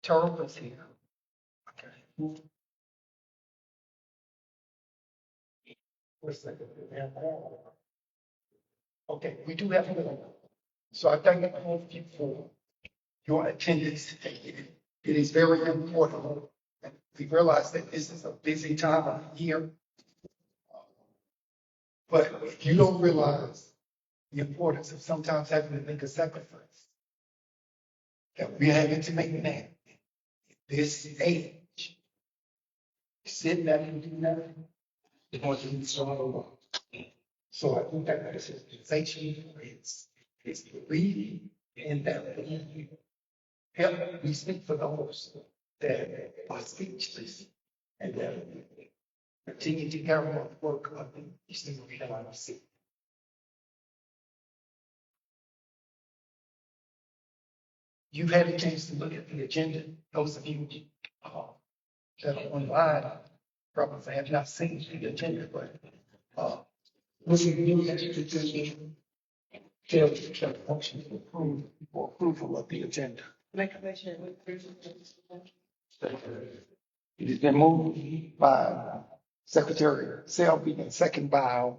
Terrell is here. Okay. Where's that? Okay, we do have a. So I thank all of you for your attendance today. It is very important. We realize that this is a busy time of year, but if you don't realize the importance of sometimes having to make a sacrifice, that we're having to make now, at this age, sitting there and doing nothing, it's going to be so long. So I think that this organization is believing in that belief. Help me speak for those that are speechless and that continue to carry on the work of the Eastern Carolina City. You've had a chance to look at the agenda. Those of you that are online probably have not seen the agenda, but when you look at the agenda, tell the function to approve for approval of the agenda. Make a motion to approve. It has been moved by Secretary Selby and second by our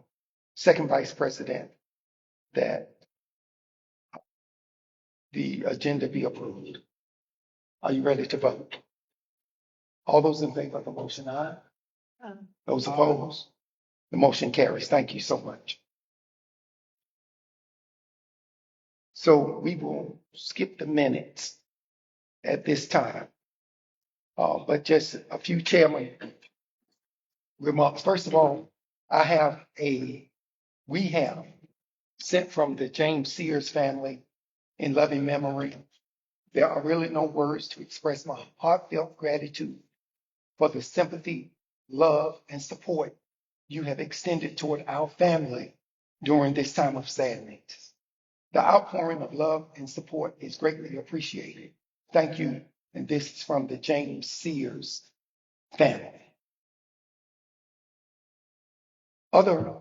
second Vice President that the agenda be approved. Are you ready to vote? All those in favor of the motion, aye. Those opposed? The motion carries. Thank you so much. So we will skip the minutes at this time. But just a few chairman remarks. First of all, we have sent from the James Sears family in loving memory. There are really no words to express my heartfelt gratitude for the sympathy, love, and support you have extended toward our family during this time of sadness. The outpouring of love and support is greatly appreciated. Thank you. And this is from the James Sears family. Other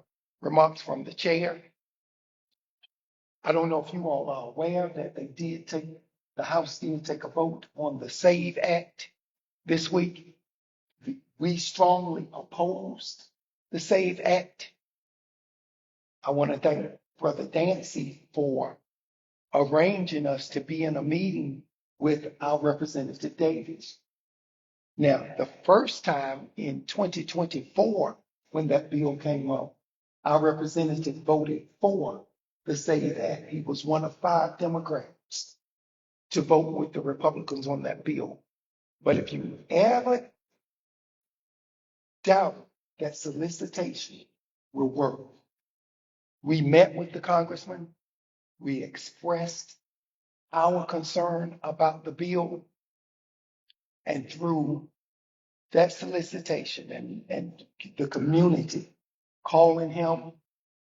remarks from the chair. I don't know if you all are aware that the House did take a vote on the SAVE Act this week. We strongly opposed the SAVE Act. I want to thank Brother Dancy for arranging us to be in a meeting with our Representative Davis. Now, the first time in 2024, when that bill came up, our representative voted for the SAVE Act. He was one of 5 Democrats to vote with the Republicans on that bill. But if you ever doubt that solicitation will work, we met with the congressman. We expressed our concern about the bill, and through that solicitation and the community calling him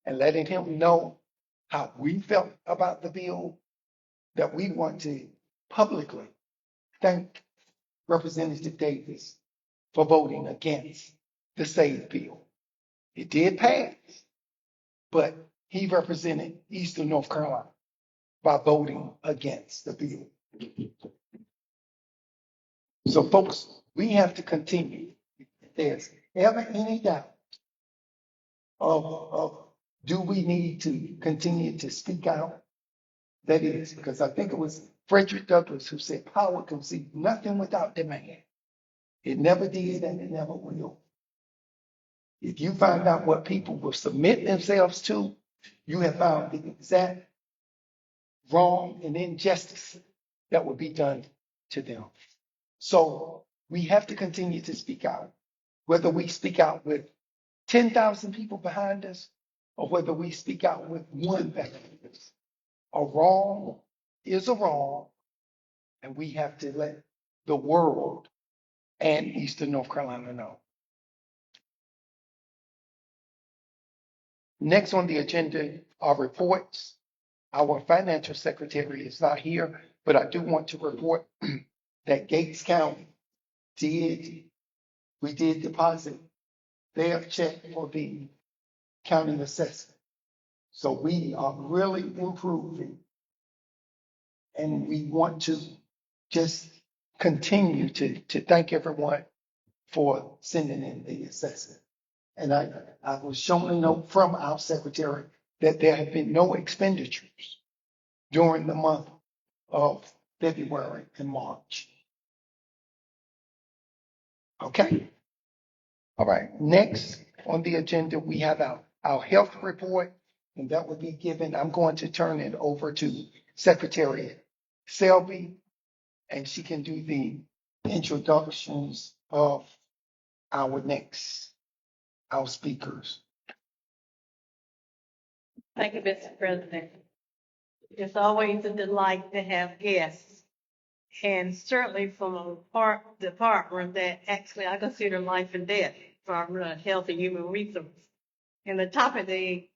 and letting him know how we felt about the bill, that we want to publicly thank Representative Davis for voting against the SAVE bill. It did pass, but he represented Eastern North Carolina by voting against the bill. So folks, we have to continue. If there's ever any doubt of do we need to continue to speak out, that is, because I think it was Frederick Douglass who said power can see nothing without demand. It never did and it never will. If you find out what people will submit themselves to, you have found the exact wrong and injustice that will be done to them. So we have to continue to speak out, whether we speak out with 10,000 people behind us or whether we speak out with one behind us. A wrong is a wrong, and we have to let the world and Eastern North Carolina know. Next on the agenda are reports. Our financial secretary is not here, but I do want to report that Gates County we did deposit their check for the county assessment. So we are really improving, and we want to just continue to thank everyone for sending in the assessment. And I was shown a note from our secretary that there have been no expenditures during the month of February and March. Okay. All right. Next on the agenda, we have our health report, and that will be given. I'm going to turn it over to Secretary Selby, and she can do the introductions of our speakers. Thank you, Mr. President. It's always a delight to have guests, and certainly from a department that actually I consider life and death, Department of Health and Human Resources. And the topic they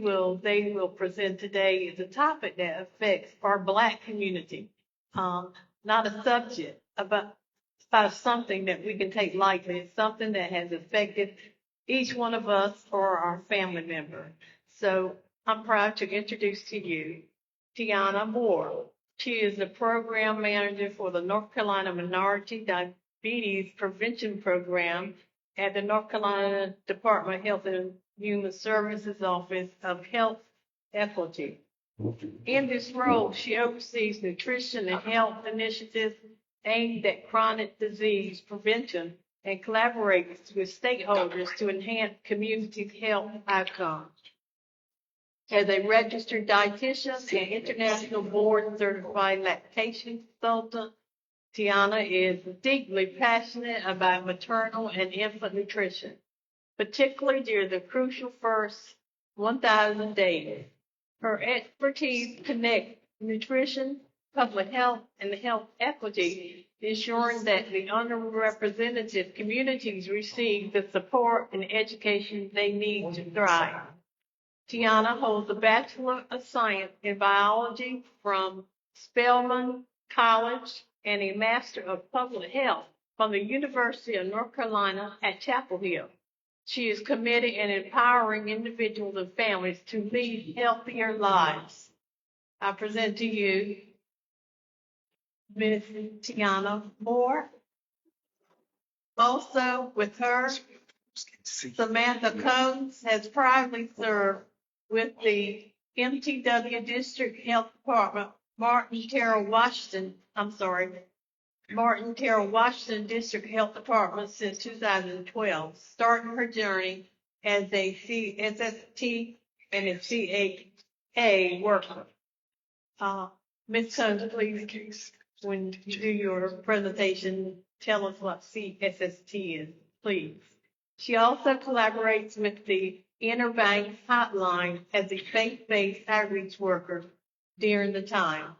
will present today is a topic that affects our Black community. Not a subject about something that we can take lightly. It's something that has affected each one of us or our family member. So I'm proud to introduce to you Tiana Moore. She is the program manager for the North Carolina Minority Diabetes Prevention Program at the North Carolina Department of Health and Human Services Office of Health Equity. In this role, she oversees nutrition and health initiatives aimed at chronic disease prevention and collaborates with stakeholders to enhance community health outcomes. As a registered dietitian and international board certified lactation consultant, Tiana is deeply passionate about maternal and infant nutrition, particularly during the crucial first 1,000 days. Her expertise connects nutrition, public health, and health equity, ensuring that the underrepresented communities receive the support and education they need to thrive. Tiana holds a Bachelor of Science in Biology from Spelman College and a Master of Public Health from the University of North Carolina at Chapel Hill. She is committed in empowering individuals and families to lead healthier lives. I present to you Ms. Tiana Moore. Also with her, Samantha Combs has proudly served with the MTW District Health Department, Martin Terrell Washington District Health Department since 2012, starting her journey as a CSST and a CHA worker. Ms. Combs, please, when you do your presentation, tell us what CSST is, please. She also collaborates with the Inner Bank Hotline as a faith-based outreach worker during the time.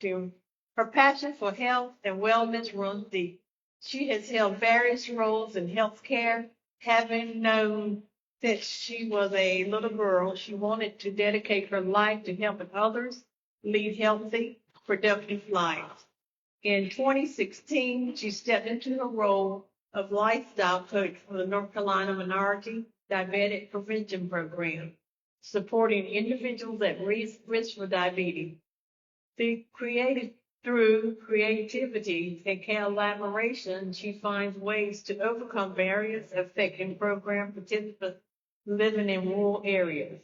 Her passion for health and wellness runs deep. She has held various roles in healthcare, having known since she was a little girl she wanted to dedicate her life to helping others lead healthy, productive lives. In 2016, she stepped into the role of lifestyle coach for the North Carolina Minority Diabetes Prevention Program, supporting individuals at risk for diabetes. Through creativity and collaboration, she finds ways to overcome barriers affecting program participants living in rural areas.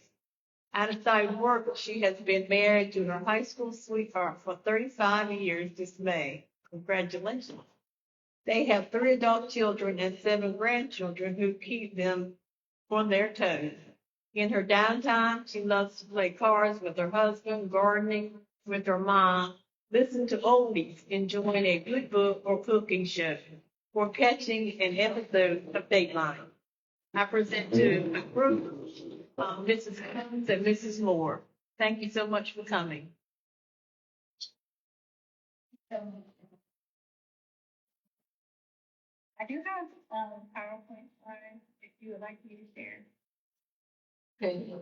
Outside work, she has been married to her high school sweetheart for 35 years this May. Congratulations. They have 3 adult children and 7 grandchildren who keep them on their toes. In her downtime, she loves to play cards with her husband, gardening with her mom, listen to oldies, enjoying a good book or cooking show, or catching an episode of Dateline. I present to the group Mrs. Combs and Mrs. Moore. Thank you so much for coming. I do have PowerPoint slides if you would like me to share. Okay.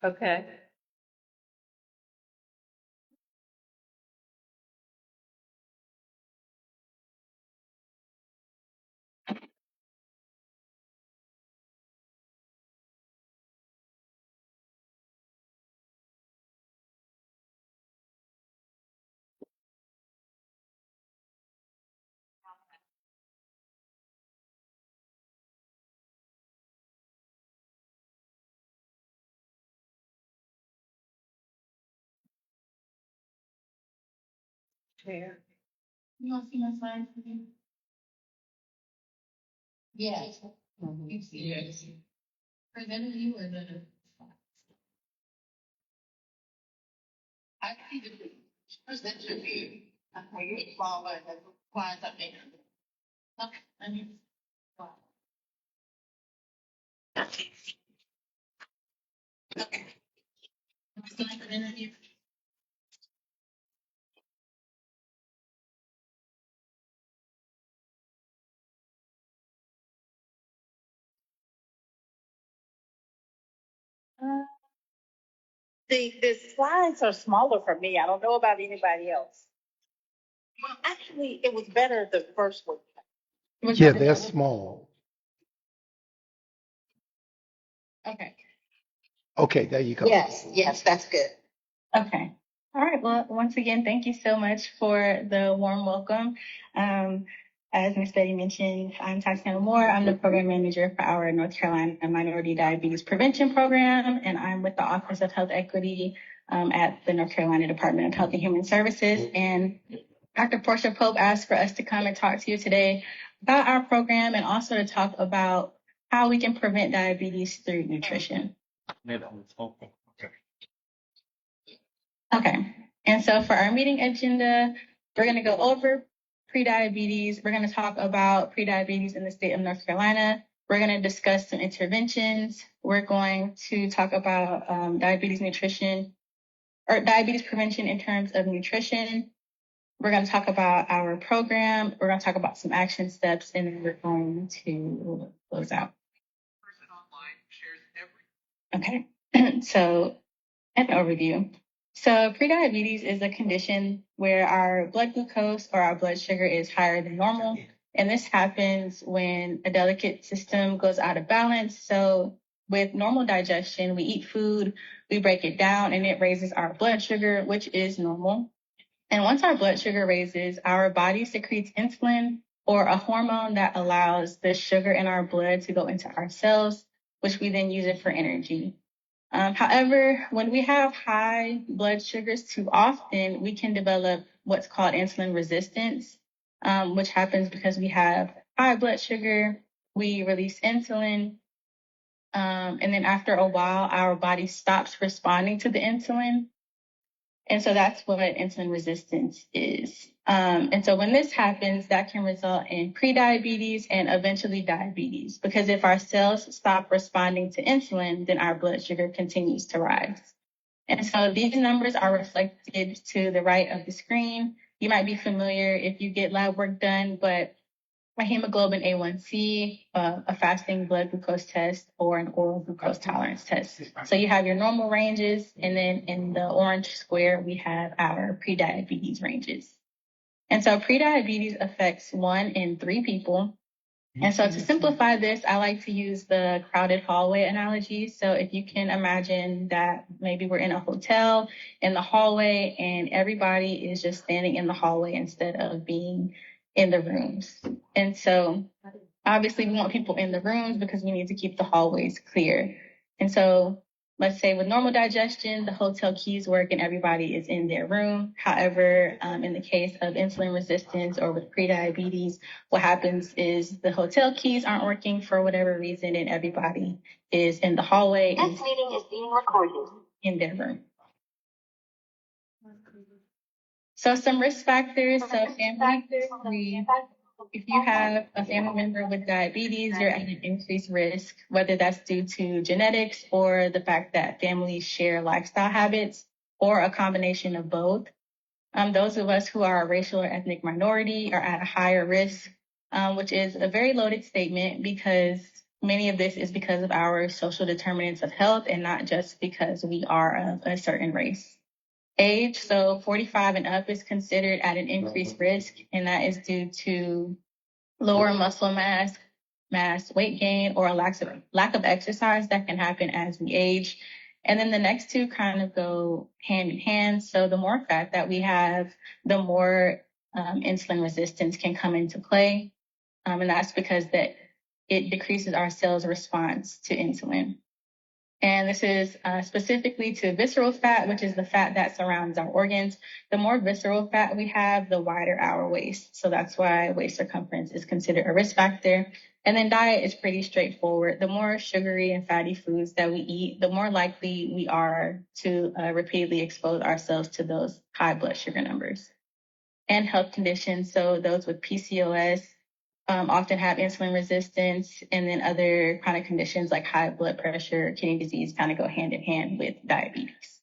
Okay. share. You want to see my slides? Yes. You see it. Presented you or the? I see the presenter view. Where you follow the lines up there. Okay. I mean. Okay. Slide presented view. The slides are smaller for me. I don't know about anybody else. Well, actually, it was better the first one. Yeah, they're small. Okay. Okay, there you go. Yes, that's good. Okay. All right. Well, once again, thank you so much for the warm welcome. As Ms. Betty mentioned, I'm Tatiana Moore. I'm the program manager for our North Carolina Minority Diabetes Prevention Program, and I'm with the Office of Health Equity at the North Carolina Department of Health and Human Services. And Dr. Portia Pope asked for us to come and talk to you today about our program and also to talk about how we can prevent diabetes through nutrition. Okay. And so for our meeting agenda, we're going to go over prediabetes. We're going to talk about prediabetes in the state of North Carolina. We're going to discuss some interventions. We're going to talk about diabetes nutrition or diabetes prevention in terms of nutrition. We're going to talk about our program. We're going to talk about some action steps, and then we're going to close out. Okay. So an overview. So prediabetes is a condition where our blood glucose or our blood sugar is higher than normal. And this happens when a delicate system goes out of balance. So with normal digestion, we eat food, we break it down, and it raises our blood sugar, which is normal. And once our blood sugar raises, our body secretes insulin, or a hormone that allows the sugar in our blood to go into our cells, which we then use it for energy. However, when we have high blood sugars too often, we can develop what's called insulin resistance, which happens because we have high blood sugar, we release insulin, and then after a while, our body stops responding to the insulin. And so that's what insulin resistance is. And so when this happens, that can result in prediabetes and eventually diabetes, because if our cells stop responding to insulin, then our blood sugar continues to rise. And so these numbers are reflected to the right of the screen. You might be familiar if you get lab work done, but a hemoglobin A1C, a fasting blood glucose test, or an oral glucose tolerance test. So you have your normal ranges, and then in the orange square, we have our prediabetes ranges. And so prediabetes affects 1 in 3 people. And so to simplify this, I like to use the crowded hallway analogy. So if you can imagine that maybe we're in a hotel in the hallway and everybody is just standing in the hallway instead of being in the rooms. And so obviously we want people in the rooms because we need to keep the hallways clear. And so let's say with normal digestion, the hotel keys work and everybody is in their room. However, in the case of insulin resistance or with prediabetes, what happens is the hotel keys aren't working for whatever reason and everybody is in the hallway. This meeting is being recorded. In their room. So some risk factors. So family, if you have a family member with diabetes, you're at an increased risk, whether that's due to genetics or the fact that families share lifestyle habits or a combination of both. Those of us who are a racial or ethnic minority are at a higher risk, which is a very loaded statement because many of this is because of our social determinants of health and not just because we are of a certain race. Age, so 45 and up is considered at an increased risk, and that is due to lower muscle mass, weight gain, or a lack of exercise that can happen as we age. And then the next two kind of go hand in hand. So the more fat that we have, the more insulin resistance can come into play. And that's because that it decreases our cells' response to insulin. And this is specifically to visceral fat, which is the fat that surrounds our organs. The more visceral fat we have, the wider our waist. So that's why waist circumference is considered a risk factor. And then diet is pretty straightforward. The more sugary and fatty foods that we eat, the more likely we are to repeatedly expose ourselves to those high blood sugar numbers. And health conditions, so those with PCOS, often have insulin resistance, and then other chronic conditions like high blood pressure, kidney disease kind of go hand in hand with diabetes.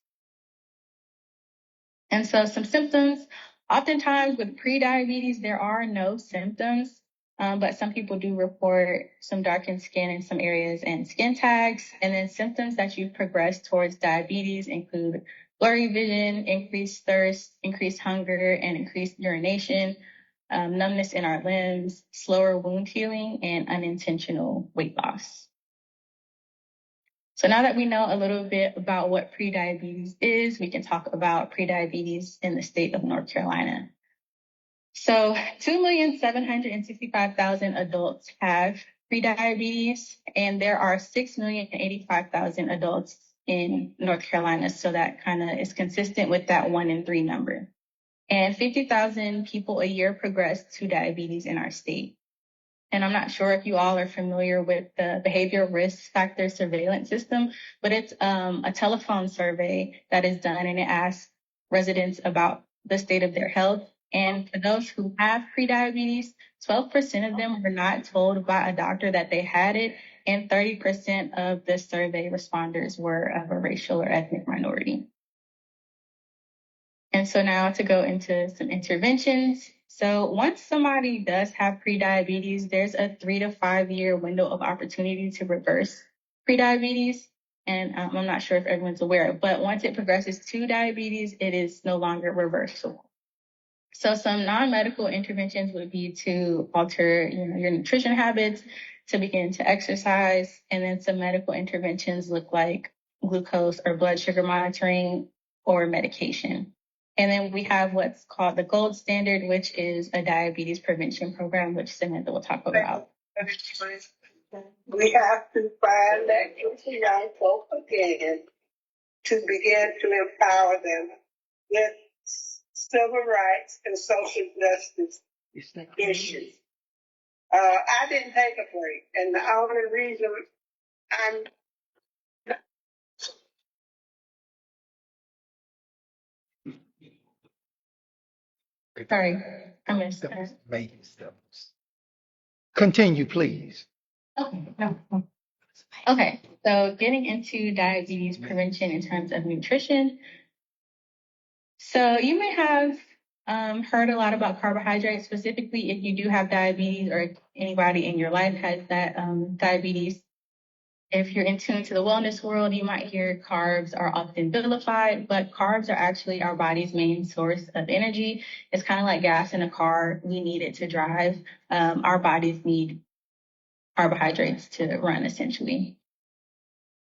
And so some symptoms, oftentimes with prediabetes, there are no symptoms, but some people do report some darkened skin in some areas and skin tags. And then symptoms that you progress towards diabetes include blurry vision, increased thirst, increased hunger, and increased urination, numbness in our limbs, slower wound healing, and unintentional weight loss. So now that we know a little bit about what prediabetes is, we can talk about prediabetes in the state of North Carolina. So 2,765,000 adults have prediabetes, and there are 6,085,000 adults in North Carolina. So that kind of is consistent with that 1 in 3 number. And 50,000 people a year progress to diabetes in our state. And I'm not sure if you all are familiar with the behavioral risk factor surveillance system, but it's a telephone survey that is done, and it asks residents about the state of their health. And for those who have prediabetes, 12% of them were not told by a doctor that they had it, and 30% of the survey responders were of a racial or ethnic minority. And so now to go into some interventions. So once somebody does have prediabetes, there's a 3 to 5 year window of opportunity to reverse prediabetes. And I'm not sure if everyone's aware, but once it progresses to diabetes, it is no longer reversible. So some non-medical interventions would be to alter your nutrition habits, to begin to exercise, and then some medical interventions look like glucose or blood sugar monitoring or medication. And then we have what's called the gold standard, which is a diabetes prevention program, which Samantha will talk about. We have to find that young folk again to begin to empower them with civil rights and social justice issues. I didn't take a break, and the only reason I'm Sorry, I missed that. Baby steps. Continue, please. Okay, no. Okay, so getting into diabetes prevention in terms of nutrition. So you may have heard a lot about carbohydrates, specifically if you do have diabetes or if anybody in your life has that diabetes. If you're in tune to the wellness world, you might hear carbs are often vilified, but carbs are actually our body's main source of energy. It's kind of like gas in a car. We need it to drive. Our bodies need carbohydrates to run, essentially.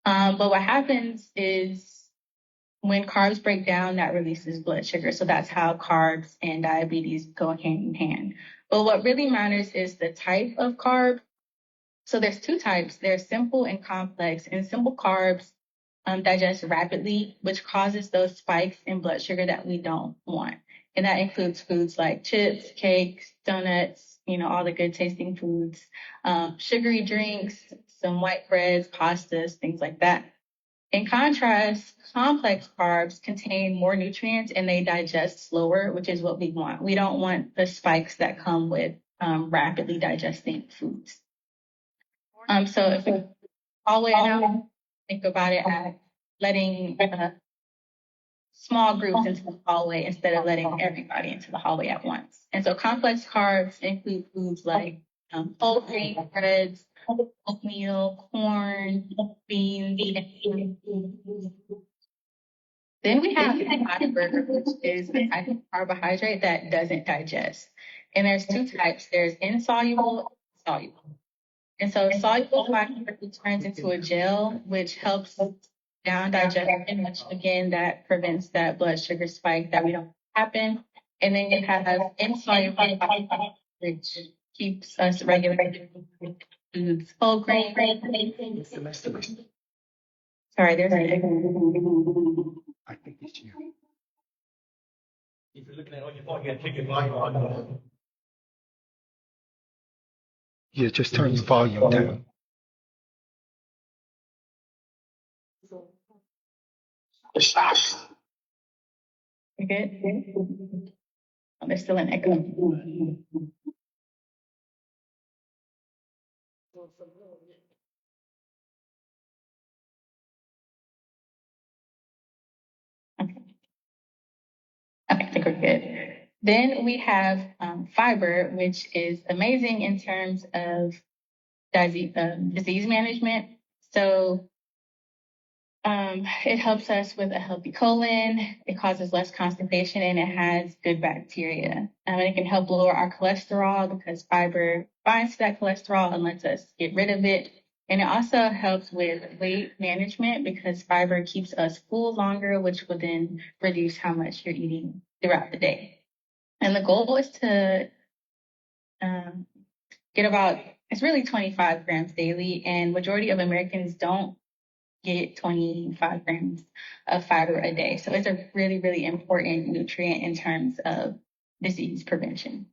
But what happens is when carbs break down, that releases blood sugar. So that's how carbs and diabetes go hand in hand. But what really matters is the type of carb. So there's 2 types. There's simple and complex. And simple carbs digest rapidly, which causes those spikes in blood sugar that we don't want. And that includes foods like chips, cakes, donuts, all the good tasting foods, sugary drinks, some white breads, pastas, things like that. In contrast, complex carbs contain more nutrients and they digest slower, which is what we want. We don't want the spikes that come with rapidly digesting foods. So if we hallway now, think about it as letting small groups into the hallway instead of letting everybody into the hallway at once. And so complex carbs include foods like whole grain breads, oatmeal, corn, beans. Then we have body burger, which is a type of carbohydrate that doesn't digest. And there's 2 types. There's insoluble and soluble. And so soluble fiber turns into a gel, which helps down digestion, which again, that prevents that blood sugar spike that we don't happen. And then you have insoluble fiber, which keeps us regulated with foods, whole grain. Sorry, there's an echo. I think it's you. If you're looking at it on your phone, you gotta take your volume on. Yeah, just turn your volume down. You good? Oh, there's still an echo. Okay. Okay, I think we're good. Then we have fiber, which is amazing in terms of disease management. So it helps us with a healthy colon. It causes less constipation and it has good bacteria. It can help lower our cholesterol because fiber binds to that cholesterol and lets us get rid of it. And it also helps with weight management because fiber keeps us full longer, which will then reduce how much you're eating throughout the day. And the goal is to get about, it's really 25 grams daily, and majority of Americans don't get 25 grams of fiber a day. So it's a really, really important nutrient in terms of disease prevention.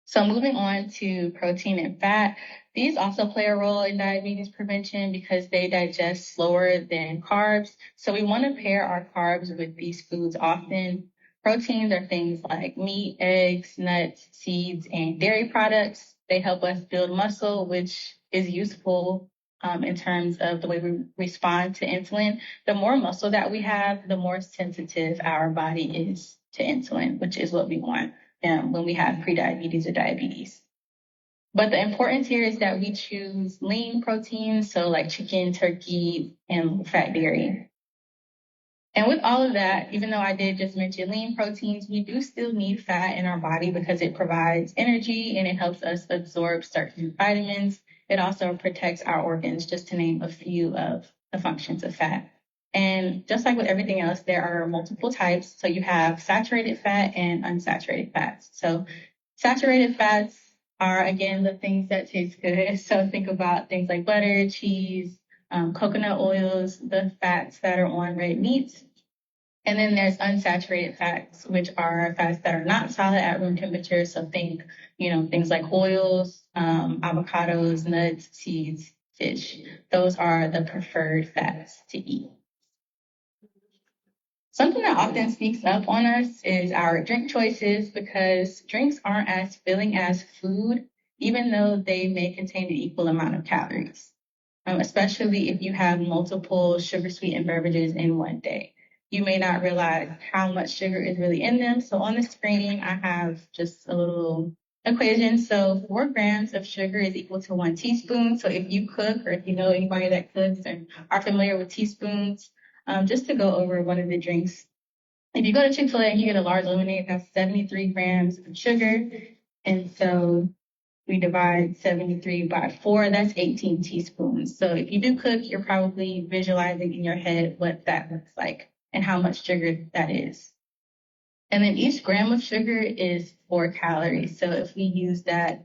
So moving on to protein and fat, these also play a role in diabetes prevention because they digest slower than carbs. So we want to pair our carbs with these foods often. Proteins are things like meat, eggs, nuts, seeds, and dairy products. They help us build muscle, which is useful in terms of the way we respond to insulin. The more muscle that we have, the more sensitive our body is to insulin, which is what we want when we have prediabetes or diabetes. But the importance here is that we choose lean proteins, so like chicken, turkey, and fat dairy. And with all of that, even though I did just mention lean proteins, we do still need fat in our body because it provides energy and it helps us absorb certain vitamins. It also protects our organs, just to name a few of the functions of fat. And just like with everything else, there are multiple types. So you have saturated fat and unsaturated fats. So saturated fats are, again, the things that taste good. So think about things like butter, cheese, coconut oils, the fats that are on red meats. And then there's unsaturated fats, which are fats that are not solid at room temperature. So think, things like oils, avocados, nuts, seeds, fish. Those are the preferred fats to eat. Something that often sneaks up on us is our drink choices because drinks aren't as filling as food, even though they may contain an equal amount of calories, especially if you have multiple sugar-sweetened beverages in one day. You may not realize how much sugar is really in them. So on the screen, I have just a little equation. So 4 grams of sugar is equal to 1 teaspoon. So if you cook or if you know anybody that cooks and are familiar with teaspoons, just to go over one of the drinks. If you go to Chick-fil-A and you get a large lemonade, that's 73 grams of sugar. And so we divide 73 by 4, that's 18 teaspoons. So if you do cook, you're probably visualizing in your head what that looks like and how much sugar that is. And then each gram of sugar is 4 calories. So if we use that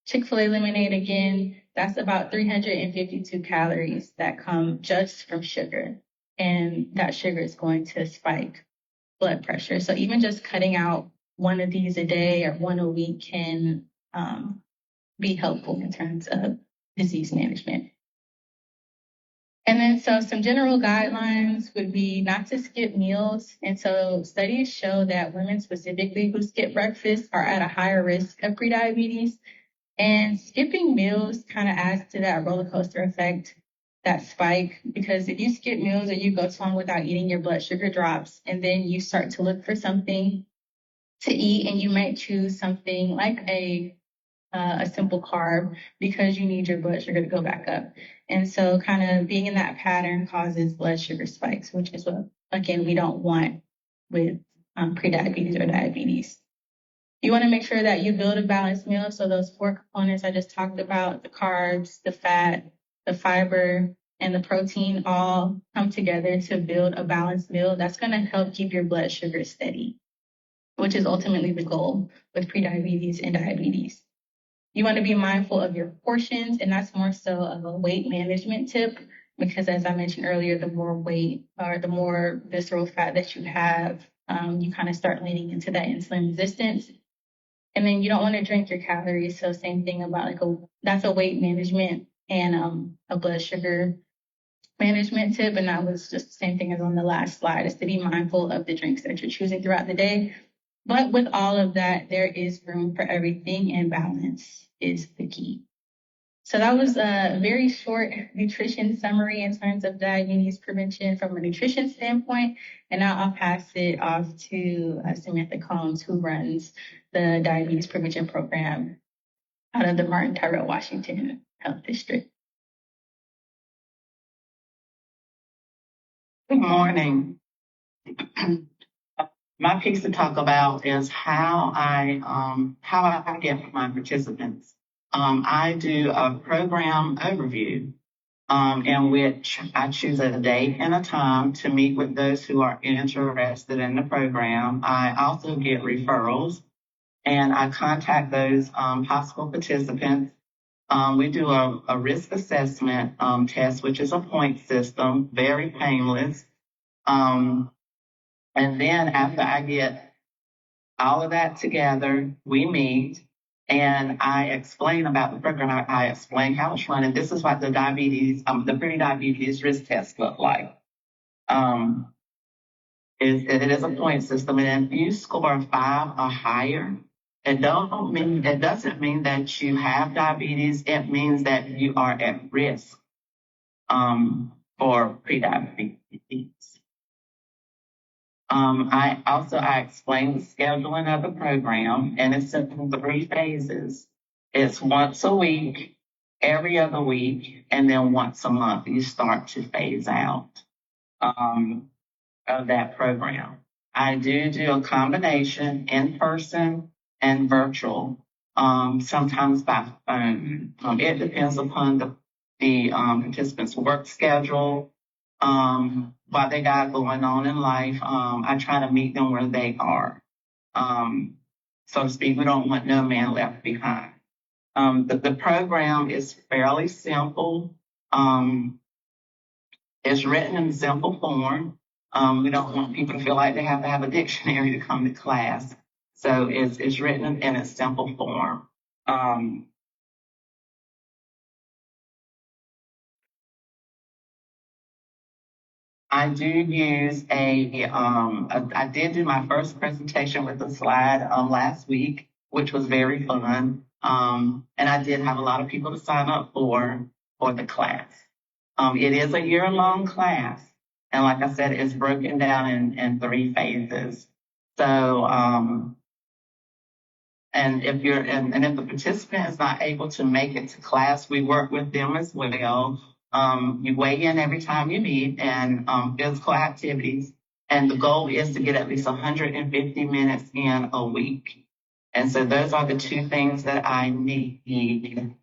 Chick-fil-A lemonade again, that's about 352 calories that come just from sugar. And that sugar is going to spike blood pressure. So even just cutting out one of these a day or one a week can be helpful in terms of disease management. And then so some general guidelines would be not to skip meals. And so studies show that women specifically who skip breakfast are at a higher risk of prediabetes. And skipping meals kind of adds to that roller coaster effect, that spike, because if you skip meals or you go too long without eating, your blood sugar drops, and then you start to look for something to eat, and you might choose something like a simple carb because you need your blood sugar to go back up. And so kind of being in that pattern causes blood sugar spikes, which is what, again, we don't want with prediabetes or diabetes. You want to make sure that you build a balanced meal. So those 4 components I just talked about, the carbs, the fat, the fiber, and the protein all come together to build a balanced meal. That's going to help keep your blood sugar steady, which is ultimately the goal with prediabetes and diabetes. You want to be mindful of your portions, and that's more so of a weight management tip. because as I mentioned earlier, the more weight or the more visceral fat that you have, you kind of start leaning into that insulin resistance. And then you don't want to drink your calories. So same thing about that's a weight management and a blood sugar management tip. And that was just the same thing as on the last slide, is to be mindful of the drinks that you're choosing throughout the day. But with all of that, there is room for everything, and balance is the key. So that was a very short nutrition summary in terms of diabetes prevention from a nutrition standpoint. And now I'll pass it off to Samantha Combs, who runs the diabetes prevention program out of the Martin Tyrell Washington Health District. Good morning. My piece to talk about is how I get my participants. I do a program overview in which I choose a date and a time to meet with those who are interested in the program. I also get referrals, and I contact those possible participants. We do a risk assessment test, which is a point system, very painless. And then after I get all of that together, we meet and I explain about the program. I explain how it's run. And this is what the pre-diabetes risk test look like. It is a point system. And if you score 5 or higher, it doesn't mean that you have diabetes. It means that you are at risk for pre-diabetes. I explain the scheduling of the program, and it's in 3 phases. It's once a week, every other week, and then once a month. You start to phase out of that program. I do a combination, in person and virtual, sometimes by phone. It depends upon the participant's work schedule, what they got going on in life. I try to meet them where they are. So to speak, we don't want no man left behind. The program is fairly simple. It's written in simple form. We don't want people to feel like they have to have a dictionary to come to class. So it's written in a simple form. I do use I did do my first presentation with a slide last week, which was very fun. And I did have a lot of people to sign up for the class. It is a year-long class. And like I said, it's broken down in 3 phases. So, and if the participant is not able to make it to class, we work with them as well. You weigh in every time you meet, and physical activities. And the goal is to get at least 150 minutes in a week. And so those are the 2 things that I need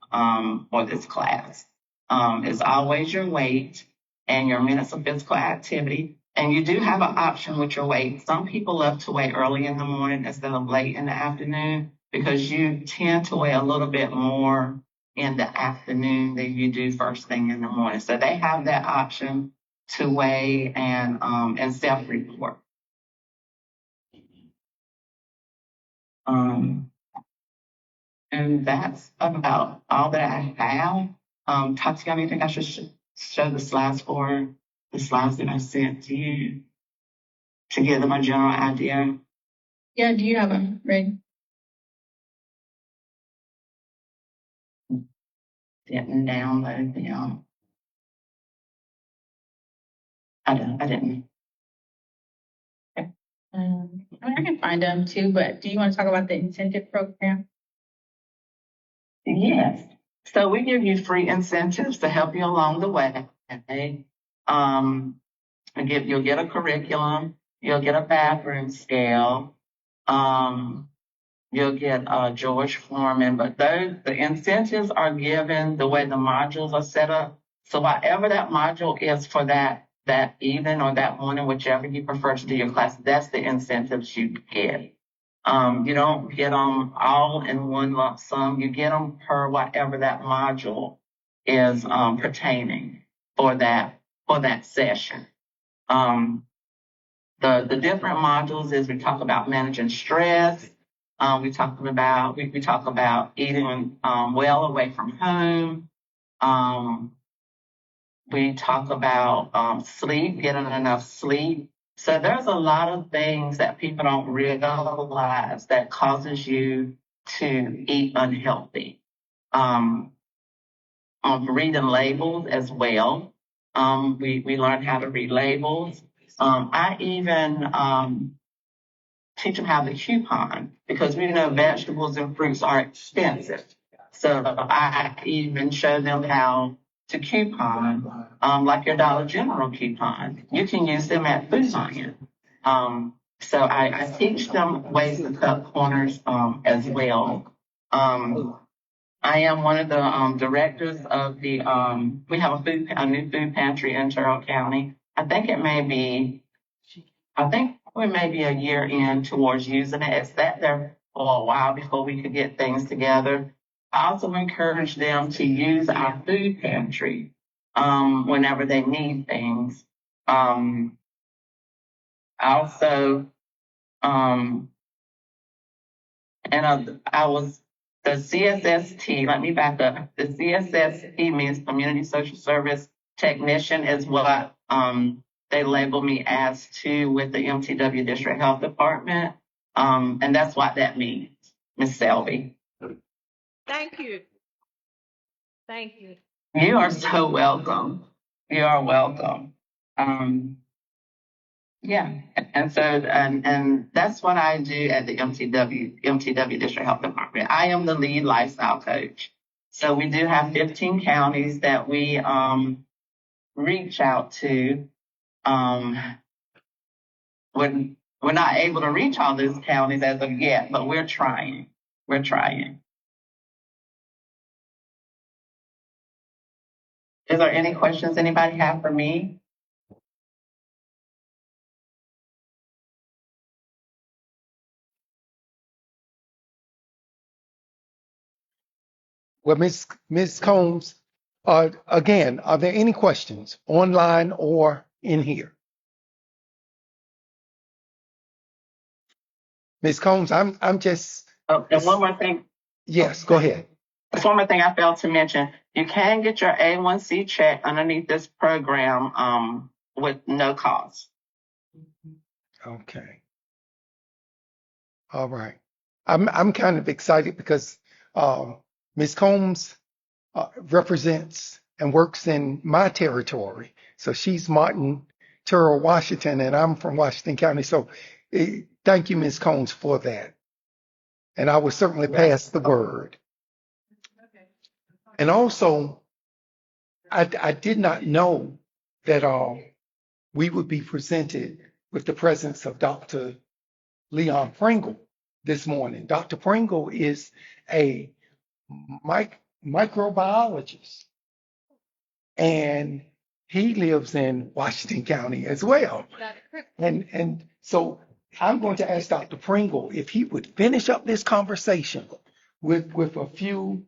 for this class. It's always your weight and your minutes of physical activity. And you do have an option with your weight. Some people love to weigh early in the morning instead of late in the afternoon, because you tend to weigh a little bit more in the afternoon than you do first thing in the morning. So they have that option to weigh and self-report. And that's about all that I have. Tatiana, you think I should show the slides for the slides that I sent to you to give them a general idea? Yeah, do you have them ready? Didn't download them. I didn't. Okay. I can find them too, but do you want to talk about the incentive program? Yes. So we give you free incentives to help you along the way. You'll get a curriculum. You'll get a bathroom scale. You'll get George Foreman, but the incentives are given the way the modules are set up. So whatever that module is for that evening or that morning, whichever you prefer to do your class, that's the incentives you get. You don't get them all in one lump sum. You get them per whatever that module is pertaining for that session. The different modules is we talk about managing stress. We talk about eating well away from home. We talk about sleep, getting enough sleep. So there's a lot of things that people don't realize that causes you to eat unhealthy. Reading labels as well. We learn how to read labels. I even teach them how to coupon because we know vegetables and fruits are expensive. So I even show them how to coupon, like your Dollar General coupon. You can use them at Food Lion. So I teach them ways to cut corners as well. I am one of the directors of the, we have a new food pantry in Terrell County. I think we may be a year in towards using it. It sat there for a while before we could get things together. I also encourage them to use our food pantry whenever they need things. The CSST, let me back up. The CSST means Community Social Service Technician is what they label me as too with the MTW District Health Department. And that's what that means, Ms. Selby. Thank you. Thank you. You are so welcome. You are welcome. Yeah, and that's what I do at the MTW District Health Department. I am the lead lifestyle coach. So we do have 15 counties that we reach out to. We're not able to reach all those counties as of yet, but we're trying. We're trying. Is there any questions anybody have for me? Well, Ms. Combs, again, are there any questions online or in here? Ms. Combs, I'm just. Oh, and one more thing. Yes, go ahead. One more thing I failed to mention. You can get your A1C check underneath this program with no cost. Okay. All right. I'm kind of excited because Ms. Combs represents and works in my territory. So she's Martin Terrell, Washington, and I'm from Washington County. So thank you, Ms. Combs, for that. And I will certainly pass the word. And also, I did not know that we would be presented with the presence of Dr. Leon Pringle this morning. Dr. Pringle is a microbiologist, and he lives in Washington County as well. And so I'm going to ask Dr. Pringle if he would finish up this conversation with a few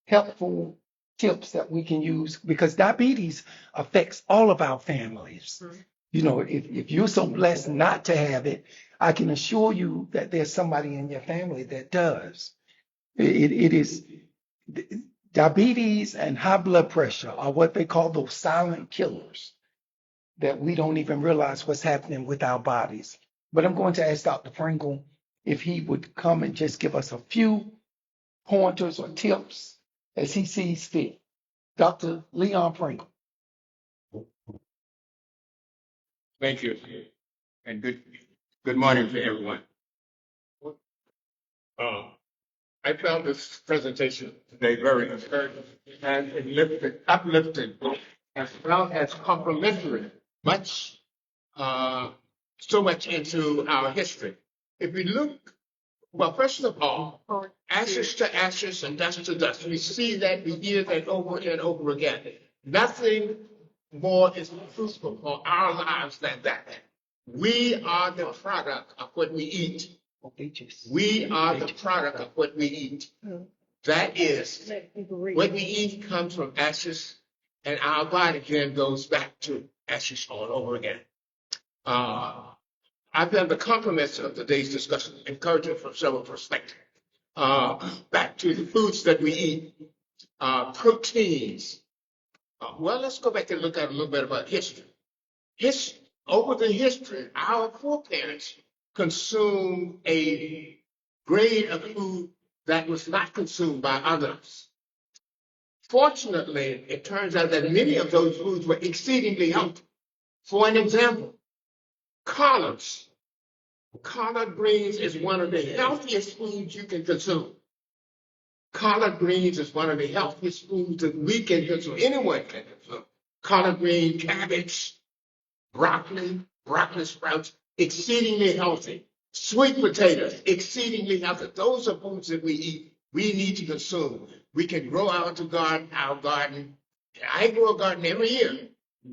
helpful tips that we can use, because diabetes affects all of our families. You know, if you're so blessed not to have it, I can assure you that there's somebody in your family that does. It is diabetes and high blood pressure are what they call those silent killers that we don't even realize what's happening with our bodies. But I'm going to ask Dr. Pringle if he would come and just give us a few pointers or tips as he sees fit. Dr. Leon Pringle. Thank you, and good morning to everyone. I found this presentation today very encouraging and uplifting, as well as complementary, so much into our history. If we look, well, first of all, ashes to ashes and dust to dust. We see that, we hear that over and over again. Nothing more is fruitful for our lives than that. We are the product of what we eat. We are the product of what we eat. That is, what we eat comes from ashes and our body then goes back to ashes all over again. I've had the compliments of today's discussion, encouraging from several perspectives. Back to the foods that we eat, proteins. Well, let's go back and look at a little bit about history. Over the history, our foreparents consumed a grade of food that was not consumed by others. Fortunately, it turns out that many of those foods were exceedingly healthy. For an example, collards. Collard greens is one of the healthiest foods you can consume. Collard greens is one of the healthiest foods that we can consume, anyone can consume. Collard green, cabbage, broccoli sprouts, exceedingly healthy. Sweet potatoes, exceedingly healthy. Those are foods that we eat, we need to consume. We can grow our garden. I grow a garden every year.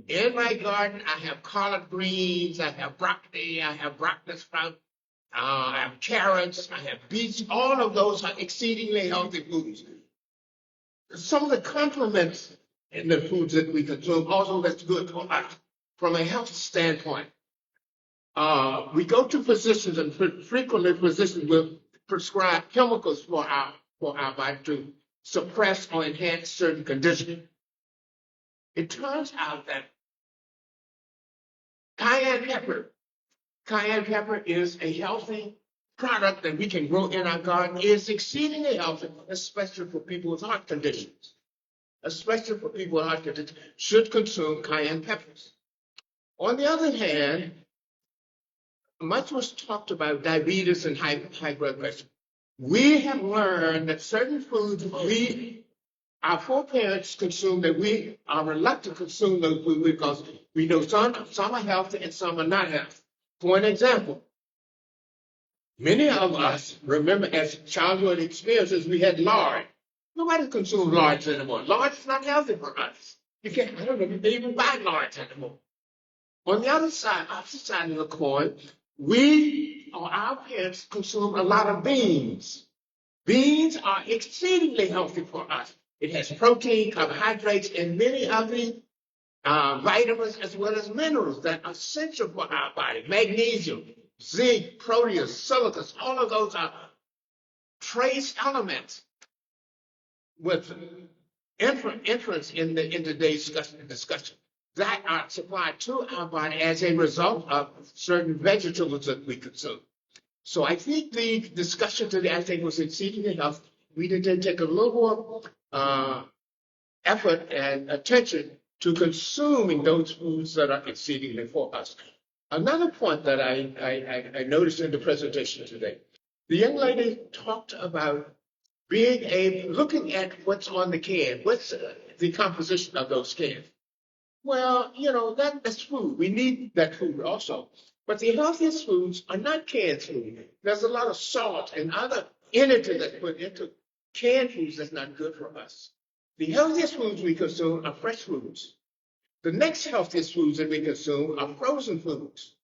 In my garden, I have collard greens, I have broccoli sprouts, I have carrots, I have beets. All of those are exceedingly healthy foods. Some of the complements in the foods that we consume, also that's good for us from a health standpoint. We go to physicians, and frequently physicians will prescribe chemicals for our body to suppress or enhance certain conditions. It turns out that cayenne pepper is a healthy product that we can grow in our garden. It's exceedingly healthy, especially for people with heart conditions. Should consume cayenne peppers. On the other hand, much was talked about diabetes and high blood pressure. We have learned that certain foods our foreparents consumed that we are reluctant to consume those foods because we know some are healthy and some are not healthy. For an example, many of us remember as childhood experiences we had lard. Nobody consumes lards anymore. Lard is not healthy for us. I don't know if you can even buy lards anymore. On the opposite side of the coin, our parents consume a lot of beans. Beans are exceedingly healthy for us. It has protein, carbohydrates, and many of the vitamins as well as minerals that are essential for our body. Magnesium, zinc, proteus, silicas, all of those are trace elements with entrance in today's discussion that are supplied to our body as a result of certain vegetables that we consume. So I think the discussion today, was exceedingly healthy. We need to take a little more effort and attention to consuming those foods that are exceedingly for us. Another point that I noticed in the presentation today, the young lady talked about looking at what's on the can, what's the composition of those cans. Well, that's food. We need that food also. But the healthiest foods are not canned food. There's a lot of salt and other energy that's put into canned foods that's not good for us. The healthiest foods we consume are fresh foods. The next healthiest foods that we consume are frozen foods.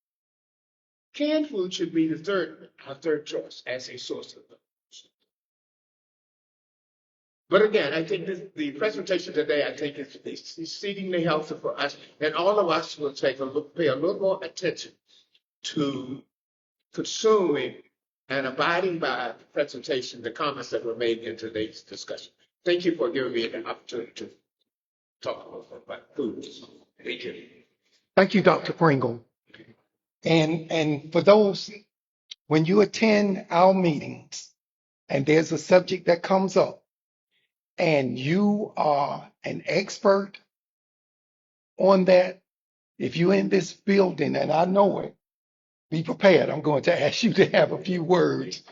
Canned food should be our third choice as a source of them. But again, I think the presentation today, is exceedingly helpful for us, and all of us will pay a little more attention to consuming and abiding by the presentation, the comments that were made in today's discussion. Thank you for giving me the opportunity to talk about food. Thank you. Thank you, Dr. Pringle. And for those, when you attend our meetings and there's a subject that comes up and you are an expert on that, if you're in this building and I know it, be prepared. I'm going to ask you to have a few words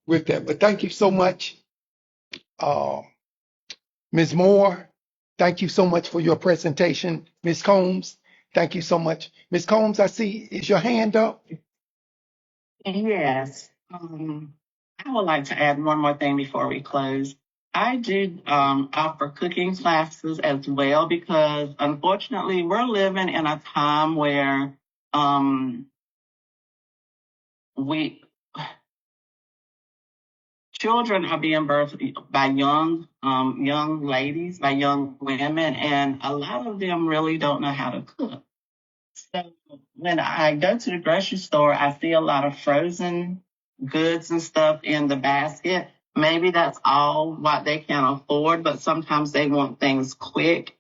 with that. But thank you so much, Ms. Moore. Thank you so much for your presentation. Ms. Combs, thank you so much. Ms. Combs, I see, is your hand up? Yes. I would like to add one more thing before we close. I do offer cooking classes as well because unfortunately we're living in a time where children are being birthed by young ladies, by young women, and a lot of them really don't know how to cook. So when I go to the grocery store, I see a lot of frozen goods and stuff in the basket. Maybe that's all what they can afford, but sometimes they want things quick,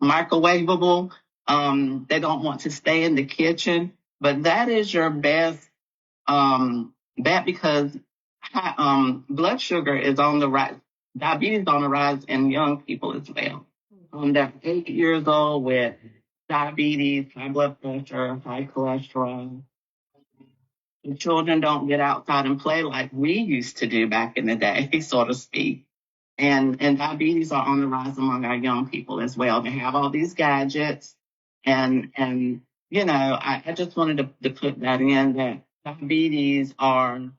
microwavable. They don't want to stay in the kitchen, but that is your best bet because blood sugar is on the rise, diabetes on the rise in young people as well. They're 8 years old with diabetes, high blood pressure, high cholesterol. The children don't get outside and play like we used to do back in the day, so to speak. And diabetes are on the rise among our young people as well. They have all these gadgets, and you know, I just wanted to put that in that diabetes are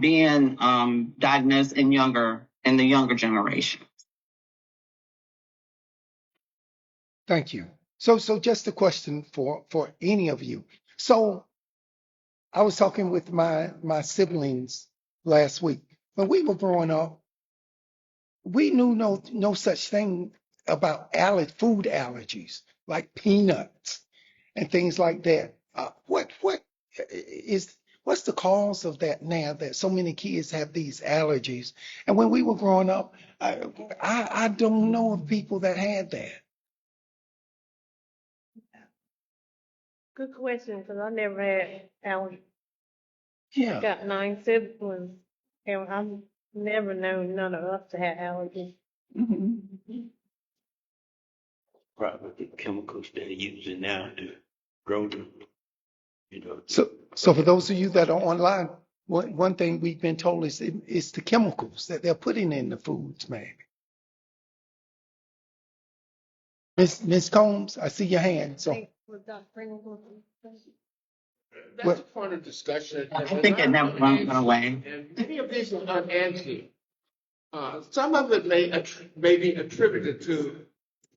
being diagnosed in the younger generation. Thank you. So just a question for any of you. So I was talking with my siblings last week. When we were growing up, we knew no such thing about food allergies like peanuts and things like that. What's the cause of that now that so many kids have these allergies? And when we were growing up, I don't know of people that had that. Good question, because I never had allergies. Yeah. Got 9 siblings, and I've never known none of us to have allergies. Probably the chemicals they're using now to grow them, you know. So for those of you that are online, one thing we've been told is it's the chemicals that they're putting in the foods, man. Miss Combs, I see your hand. So That's Well- a point of discussion. I think it never went away. And many of these are unanswered. Some of it may be attributed to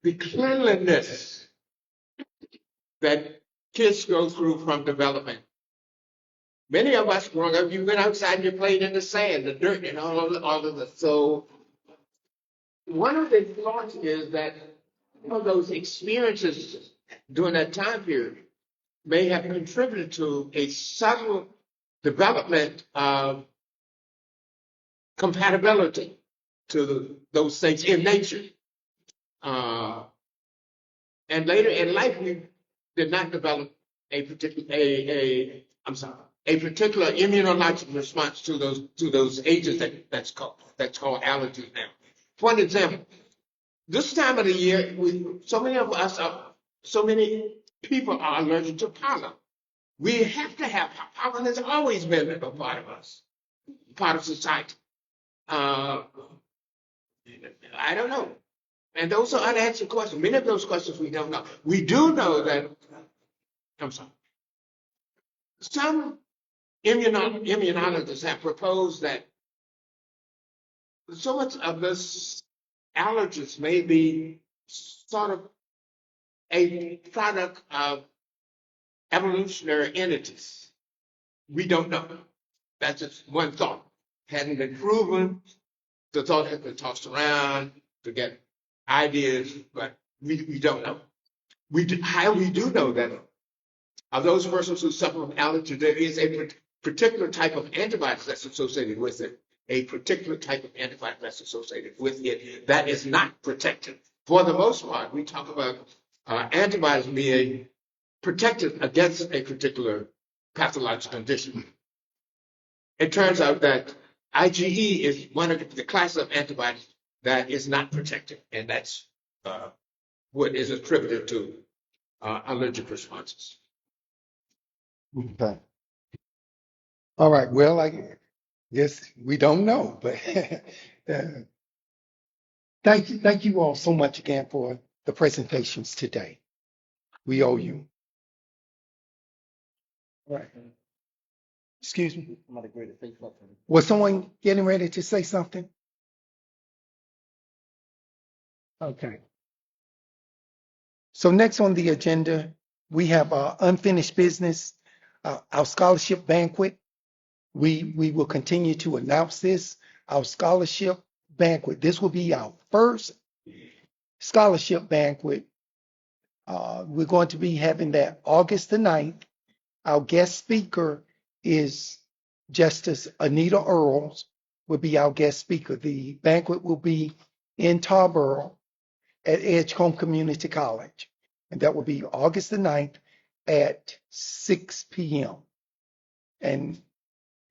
the cleanliness that kids go through from development. Many of us growing up, you went outside and you played in the sand, the dirt, and all of this. So one of the thoughts is that some of those experiences during that time period may have contributed to a subtle development of compatibility to those things in nature. And later in life, we did not develop a particular immunological response to those agents that's called allergies now. For an example, this time of the year, so many people are allergic to pollen. We have to have pollen has always been a part of us, part of society. I don't know. And those are unanswered questions. Many of those questions we don't know. We do know that, some immunologists have proposed that so much of this allergens may be sort of a product of evolutionary entities. We don't know. That's just one thought. Hadn't been proven. The thought has been tossed around to get ideas, but we don't know. We do know that of those persons who suffer from allergy, there is a particular type of antibodies that's associated with it, that is not protected. For the most part, we talk about antibodies being protected against a particular pathological condition. It turns out that IgE is one of the classes of antibodies that is not protected, and that's what is attributed to allergic responses. Okay. All right. Well, I guess we don't know, but thank you all so much again for the presentations today. We owe you. All right. Excuse me. Was someone getting ready to say something? Okay. So next on the agenda, we have unfinished business, our scholarship banquet. We will continue to announce this, our scholarship banquet. This will be our first scholarship banquet. We're going to be having that August the 9th. Our guest speaker is Justice Anita Earls will be our guest speaker. The banquet will be in Tarboro at Edgecombe Community College. And that will be August the 9th at 6 p.m. And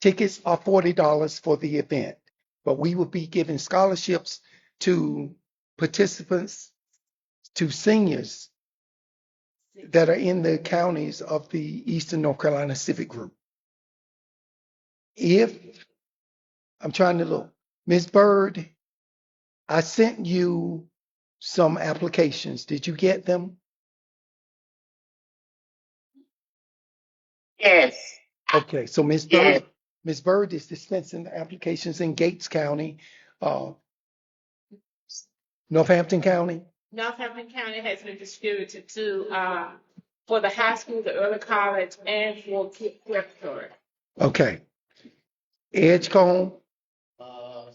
tickets are $40 for the event. But we will be giving scholarships to participants, to seniors that are in the counties of the Eastern North Carolina Civic Group. If I'm trying to look, Ms. Bird, I sent you some applications. Did you get them? Yes. Okay, so Ms. Yes. Bird, Ms. Bird is dispensing the applications in Gates County, uh, Northampton County. Northampton County has been distributed to, for the high school, the early college, and for preparatory. Okay. Edgecombe,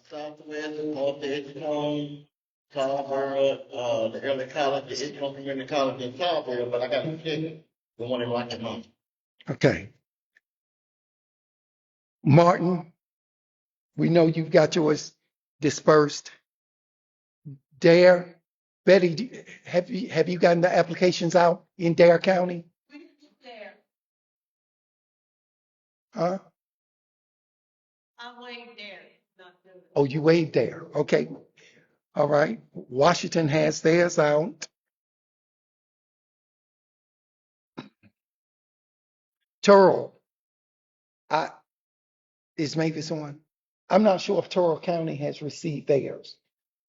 Southwest, North Edgecombe, Tarboro, the early college, the Edgecombe Community College in Tarboro, but I got to pick the one in Rockingham. okay. Martin, we know you've got yours dispersed. Dare, Betty, have you gotten the applications out in Dare County? There, Huh? I waited there, not doing it. Oh, you waved there. Okay. All right. Washington has theirs out. Turl, is Mavis on? I'm not sure if Turl County has received theirs,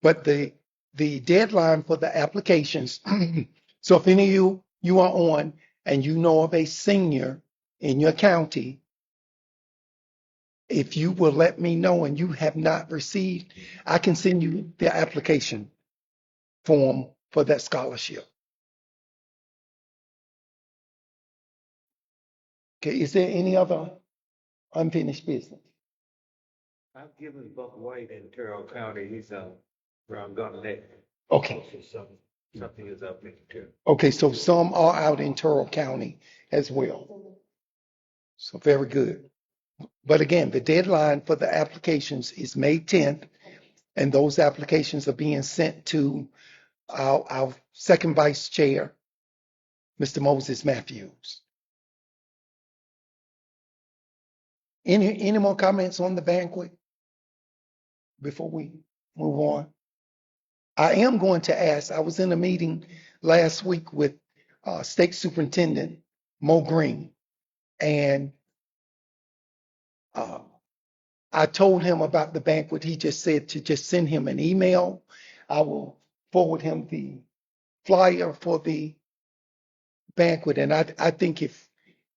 but the deadline for the applications. So if any of you are on and you know of a senior in your county, if you will let me know and you have not received, I can send you the application form for that scholarship. Okay, is there any other unfinished business? I've given Buck White in Carroll County, he's around Garnett. Okay, So something is up in there. okay, so some are out in Turl County as well. So very good. But again, the deadline for the applications is May 10th, and those applications are being sent to our second vice chair, Mr. Moses Matthews. Any more comments on the banquet before we move on? I am going to ask, I was in a meeting last week with State Superintendent Mo Green, and I told him about the banquet. He just said to just send him an email. I will forward him the flyer for the banquet. And I think if,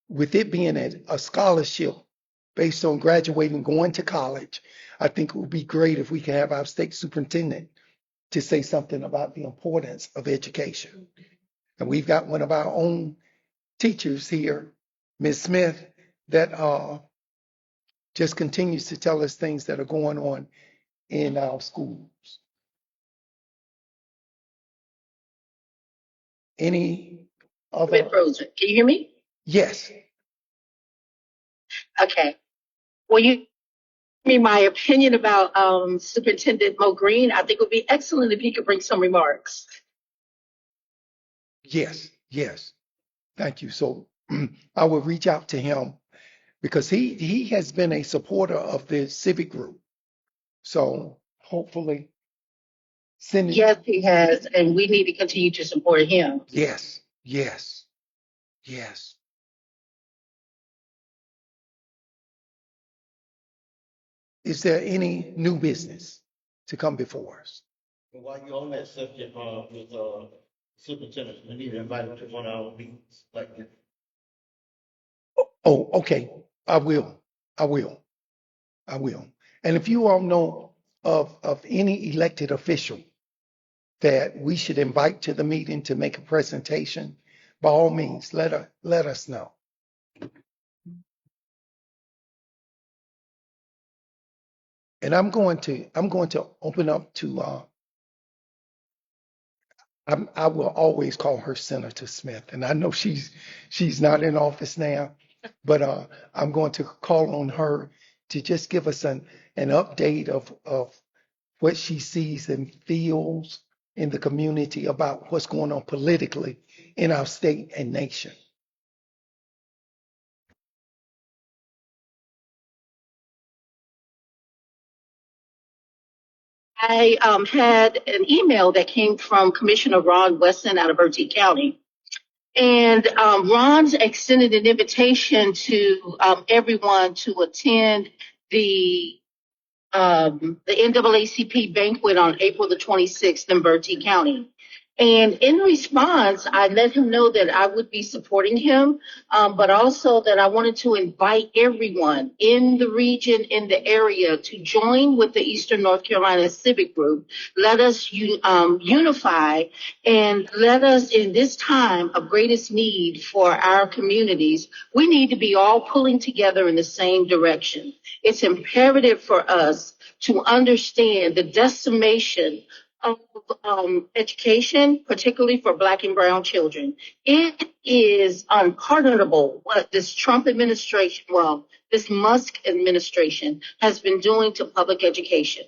with it being a scholarship based on graduating, going to college, I think it would be great if we could have our state superintendent to say something about the importance of education. And we've got one of our own teachers here, Ms. Smith, that just continues to tell us things that are going on in our schools. Any other? Frozen. Can you hear me? Yes. Okay. Well, you give me my opinion about Superintendent Mo Green. I think it would be excellent if he could bring some remarks. Yes. Yes. Thank you. So I will reach out to him because he has been a supporter of the Civic group. So hopefully send it. Yes, he has, and we need to continue to support him. Yes. Yes. Yes. Is there any new business to come before us? And while you're on that subject, with superintendent, we need to invite him to one of our meetings, like that. Oh, okay. I will. I will. I will. And if you all know of any elected official that we should invite to the meeting to make a presentation, by all means, let us know. And I'm going to open up to I will always call her Senator Smith, and I know she's not in office now, but I'm going to call on her to just give us an update of what she sees and feels in the community about what's going on politically in our state and nation. I had an email that came from Commissioner Ron Wesson out of Bertie County. And Ron's extended an invitation to everyone to attend the the NAACP banquet on April the 26th in Bertie County. And in response, I let him know that I would be supporting him, but also that I wanted to invite everyone in the region, in the area, to join with the Eastern North Carolina Civic Group. Let us unify, and let us, in this time of greatest need for our communities, we need to be all pulling together in the same direction. It's imperative for us to understand the decimation of education, particularly for Black and Brown children. It is unpardonable what this Trump administration, this Musk administration has been doing to public education.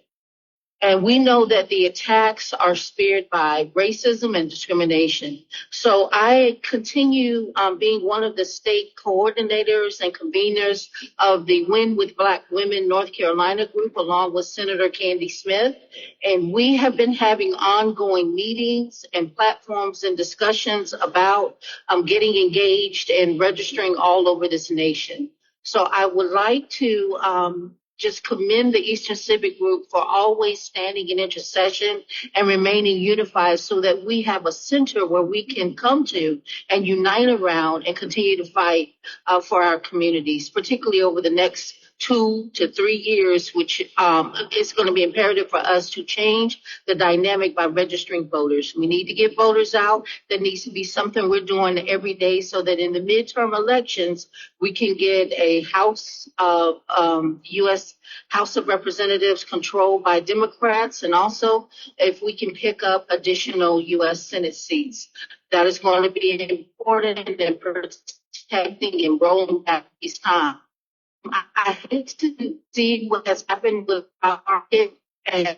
And we know that the attacks are speared by racism and discrimination. So I continue being one of the state coordinators and conveners of the Win with Black Women North Carolina group, along with Senator Candy Smith. And we have been having ongoing meetings and platforms and discussions about getting engaged and registering all over this nation. So I would like to just commend the Eastern Civic Group for always standing in intercession and remaining unified so that we have a center where we can come to and unite around and continue to fight for our communities, particularly over the next 2 to 3 years, which is going to be imperative for us to change the dynamic by registering voters. We need to get voters out. That needs to be something we're doing every day so that in the midterm elections, we can get a House of U.S. House of Representatives controlled by Democrats, and also if we can pick up additional U.S. Senate seats. That is going to be important in protecting and rolling back these times. I hate to see what has happened with our market and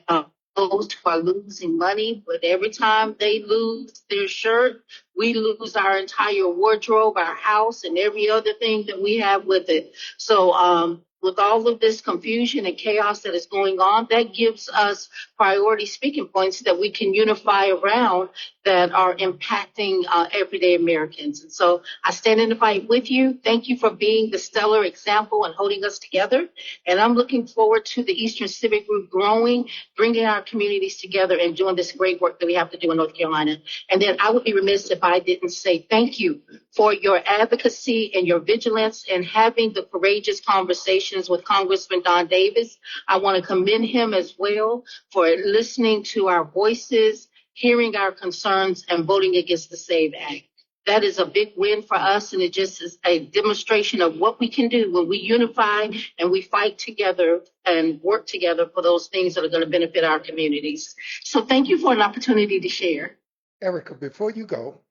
those who are losing money, but every time they lose their shirt, we lose our entire wardrobe, our house, and every other thing that we have with it. So with all of this confusion and chaos that is going on, that gives us priority speaking points that we can unify around that are impacting everyday Americans. And so I stand in the fight with you. Thank you for being the stellar example and holding us together. And I'm looking forward to the Eastern Civic Group growing, bringing our communities together and doing this great work that we have to do in North Carolina. And then I would be remiss if I didn't say thank you for your advocacy and your vigilance and having the courageous conversations with Congressman Don Davis. I want to commend him as well for listening to our voices, hearing our concerns, and voting against the SAVE Act. That is a big win for us, and it just is a demonstration of what we can do when we unify and we fight together and work together for those things that are going to benefit our communities. So thank you for an opportunity to share. Erica, before you go,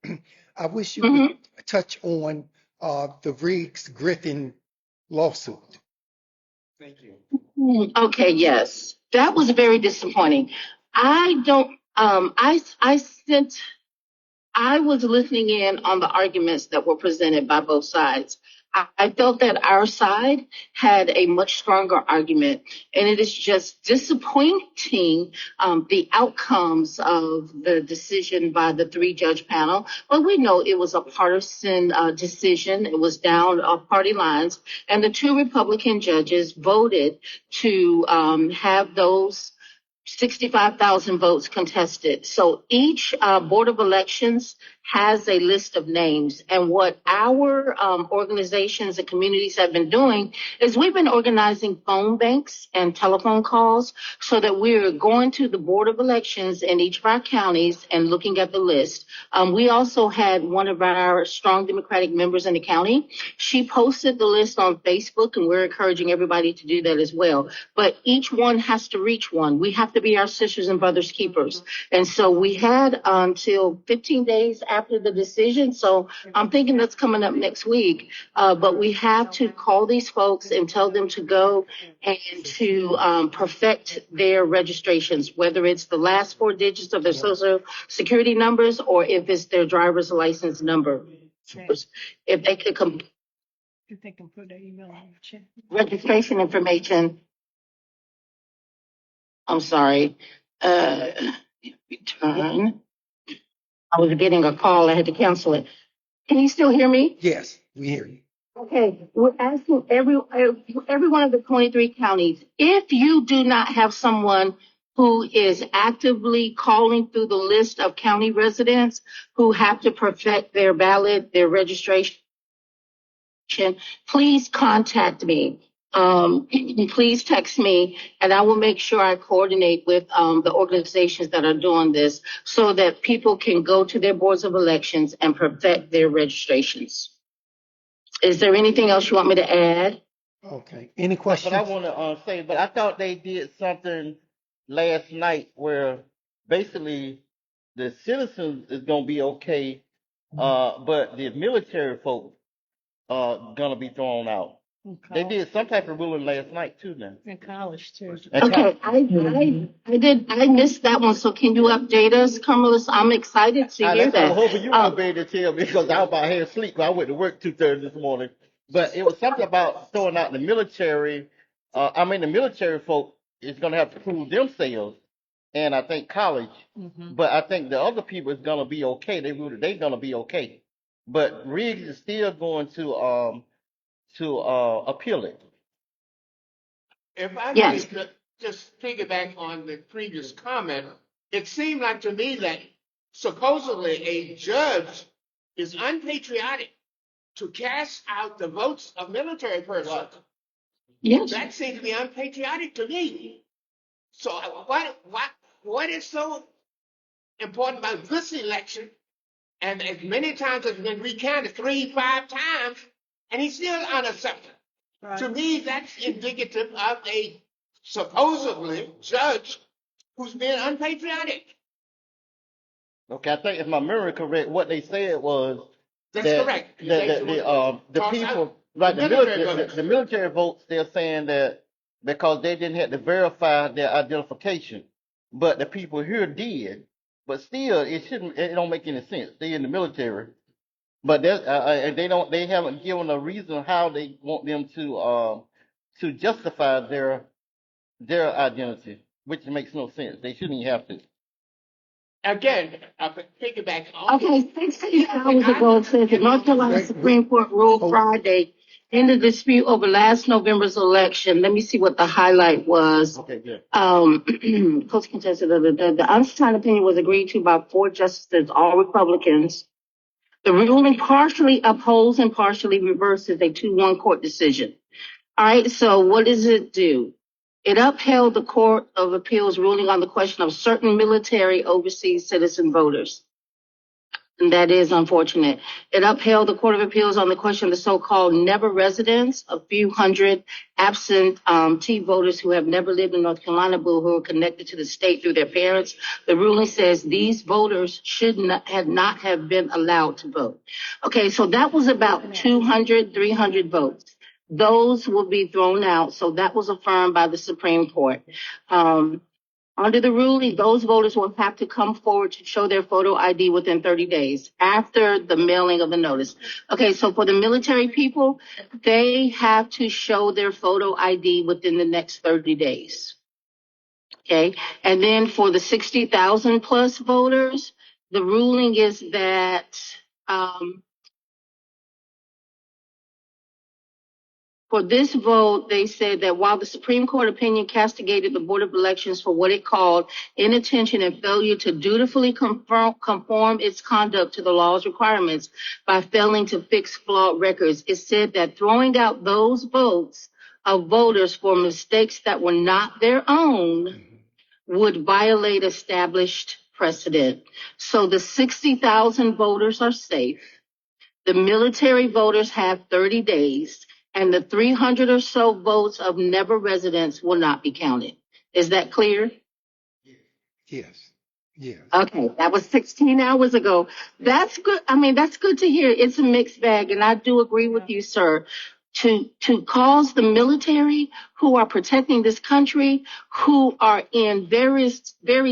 I wish you would touch on the Riggs Griffin lawsuit. Thank you. Okay, yes. That was very disappointing. I don't, I was listening in on the arguments that were presented by both sides. I felt that our side had a much stronger argument, and it is just disappointing the outcomes of the decision by the 3-judge panel. But we know it was a partisan decision. It was down party lines, and the 2 Republican judges voted to have those 65,000 votes contested. So each Board of Elections has a list of names. And what our organizations and communities have been doing is we've been organizing phone banks and telephone calls so that we're going to the Board of Elections in each of our counties and looking at the list. We also had one of our strong Democratic members in the county. She posted the list on Facebook, and we're encouraging everybody to do that as well. But each one has to reach one. We have to be our sisters and brothers keepers. And so we had until 15 days after the decision. So I'm thinking that's coming up next week. But we have to call these folks and tell them to go and to perfect their registrations, whether it's the last 4 digits of their social security numbers or if it's their driver's license number. If they could If they can put their email in the chat. registration information. I'm sorry. Return. I was getting a call. I had to cancel it. Can you still hear me? Yes, we hear you. Okay, we're asking every one of the 23 counties, if you do not have someone who is actively calling through the list of county residents who have to perfect their ballot, their registration, please contact me. Please text me, and I will make sure I coordinate with the organizations that are doing this so that people can go to their boards of elections and perfect their registrations. Is there anything else you want me to add? Okay. Any But questions? I want to say, but I thought they did something last night where basically the citizens is gonna be okay, but the military folks are gonna be thrown out. They did some type of ruling last night too. Now, In college too. Okay, I missed that one. So can you update us, Carmelis? I'm excited to hear that's what I was that. hoping you were gonna be able to tell me because I was about half asleep. I went to work 2:30 this morning, but it was something about throwing out the military. The military folk is gonna have to prove themselves, and I think college. But I think the other people is gonna be okay. They're gonna be okay. But Riggs is still going to appeal it. If I may Yes. just piggyback on the previous comment, it seemed like to me that supposedly a judge is unpatriotic to cast out the votes of military personnel. Yes. That seems to be unpatriotic to me. So what is so important about this election? And as many times as been recounted 3, 5 times, and he's still unaccepted. Right. To me, that's indicative of a supposedly judge who's being unpatriotic. Okay, I think if my memory correct, what they said was That's that correct. the Toss people, out right, the the military military, votes. the military votes, they're saying that because they didn't have to verify their identification, but the people here did. But still, it don't make any sense. They in the military, but and they haven't given a reason how they want them to justify their identity, which makes no sense. They shouldn't even have to. Again, I piggyback on. Okay, 16 hours ago, it says the North Carolina Supreme Court ruled Friday in the dispute over last November's election. Let me see what the highlight was. Okay, good. Close contested. The unsigned opinion was agreed to by 4 justices, all Republicans. The ruling partially upholds and partially reverses a 2-1 court decision. All right, so what does it do? It upheld the Court of Appeals ruling on the question of certain military overseas citizen voters. And that is unfortunate. It upheld the Court of Appeals on the question of the so-called never residents, a few hundred absentee voters who have never lived in North Carolina but who are connected to the state through their parents. The ruling says these voters should not have been allowed to vote. Okay, so that was about 200, 300 votes. Those will be thrown out. So that was affirmed by the Supreme Court. Under the ruling, those voters will have to come forward to show their photo ID within 30 days after the mailing of the notice. Okay, so for the military people, they have to show their photo ID within the next 30 days. Okay, and then for the 60,000 plus voters, the ruling is that For this vote, they said that while the Supreme Court opinion castigated the Board of Elections for what it called inattention and failure to dutifully conform its conduct to the law's requirements by failing to fix flawed records, it said that throwing out those votes of voters for mistakes that were not their own would violate established precedent. So the 60,000 voters are safe. The military voters have 30 days, and the 300 or so votes of never residents will not be counted. Is that clear? Yes. Yes. Okay, that was 16 hours ago. That's good. I mean, that's good to hear. It's a mixed bag, and I do agree with you, sir. To cause the military who are protecting this country, who are in very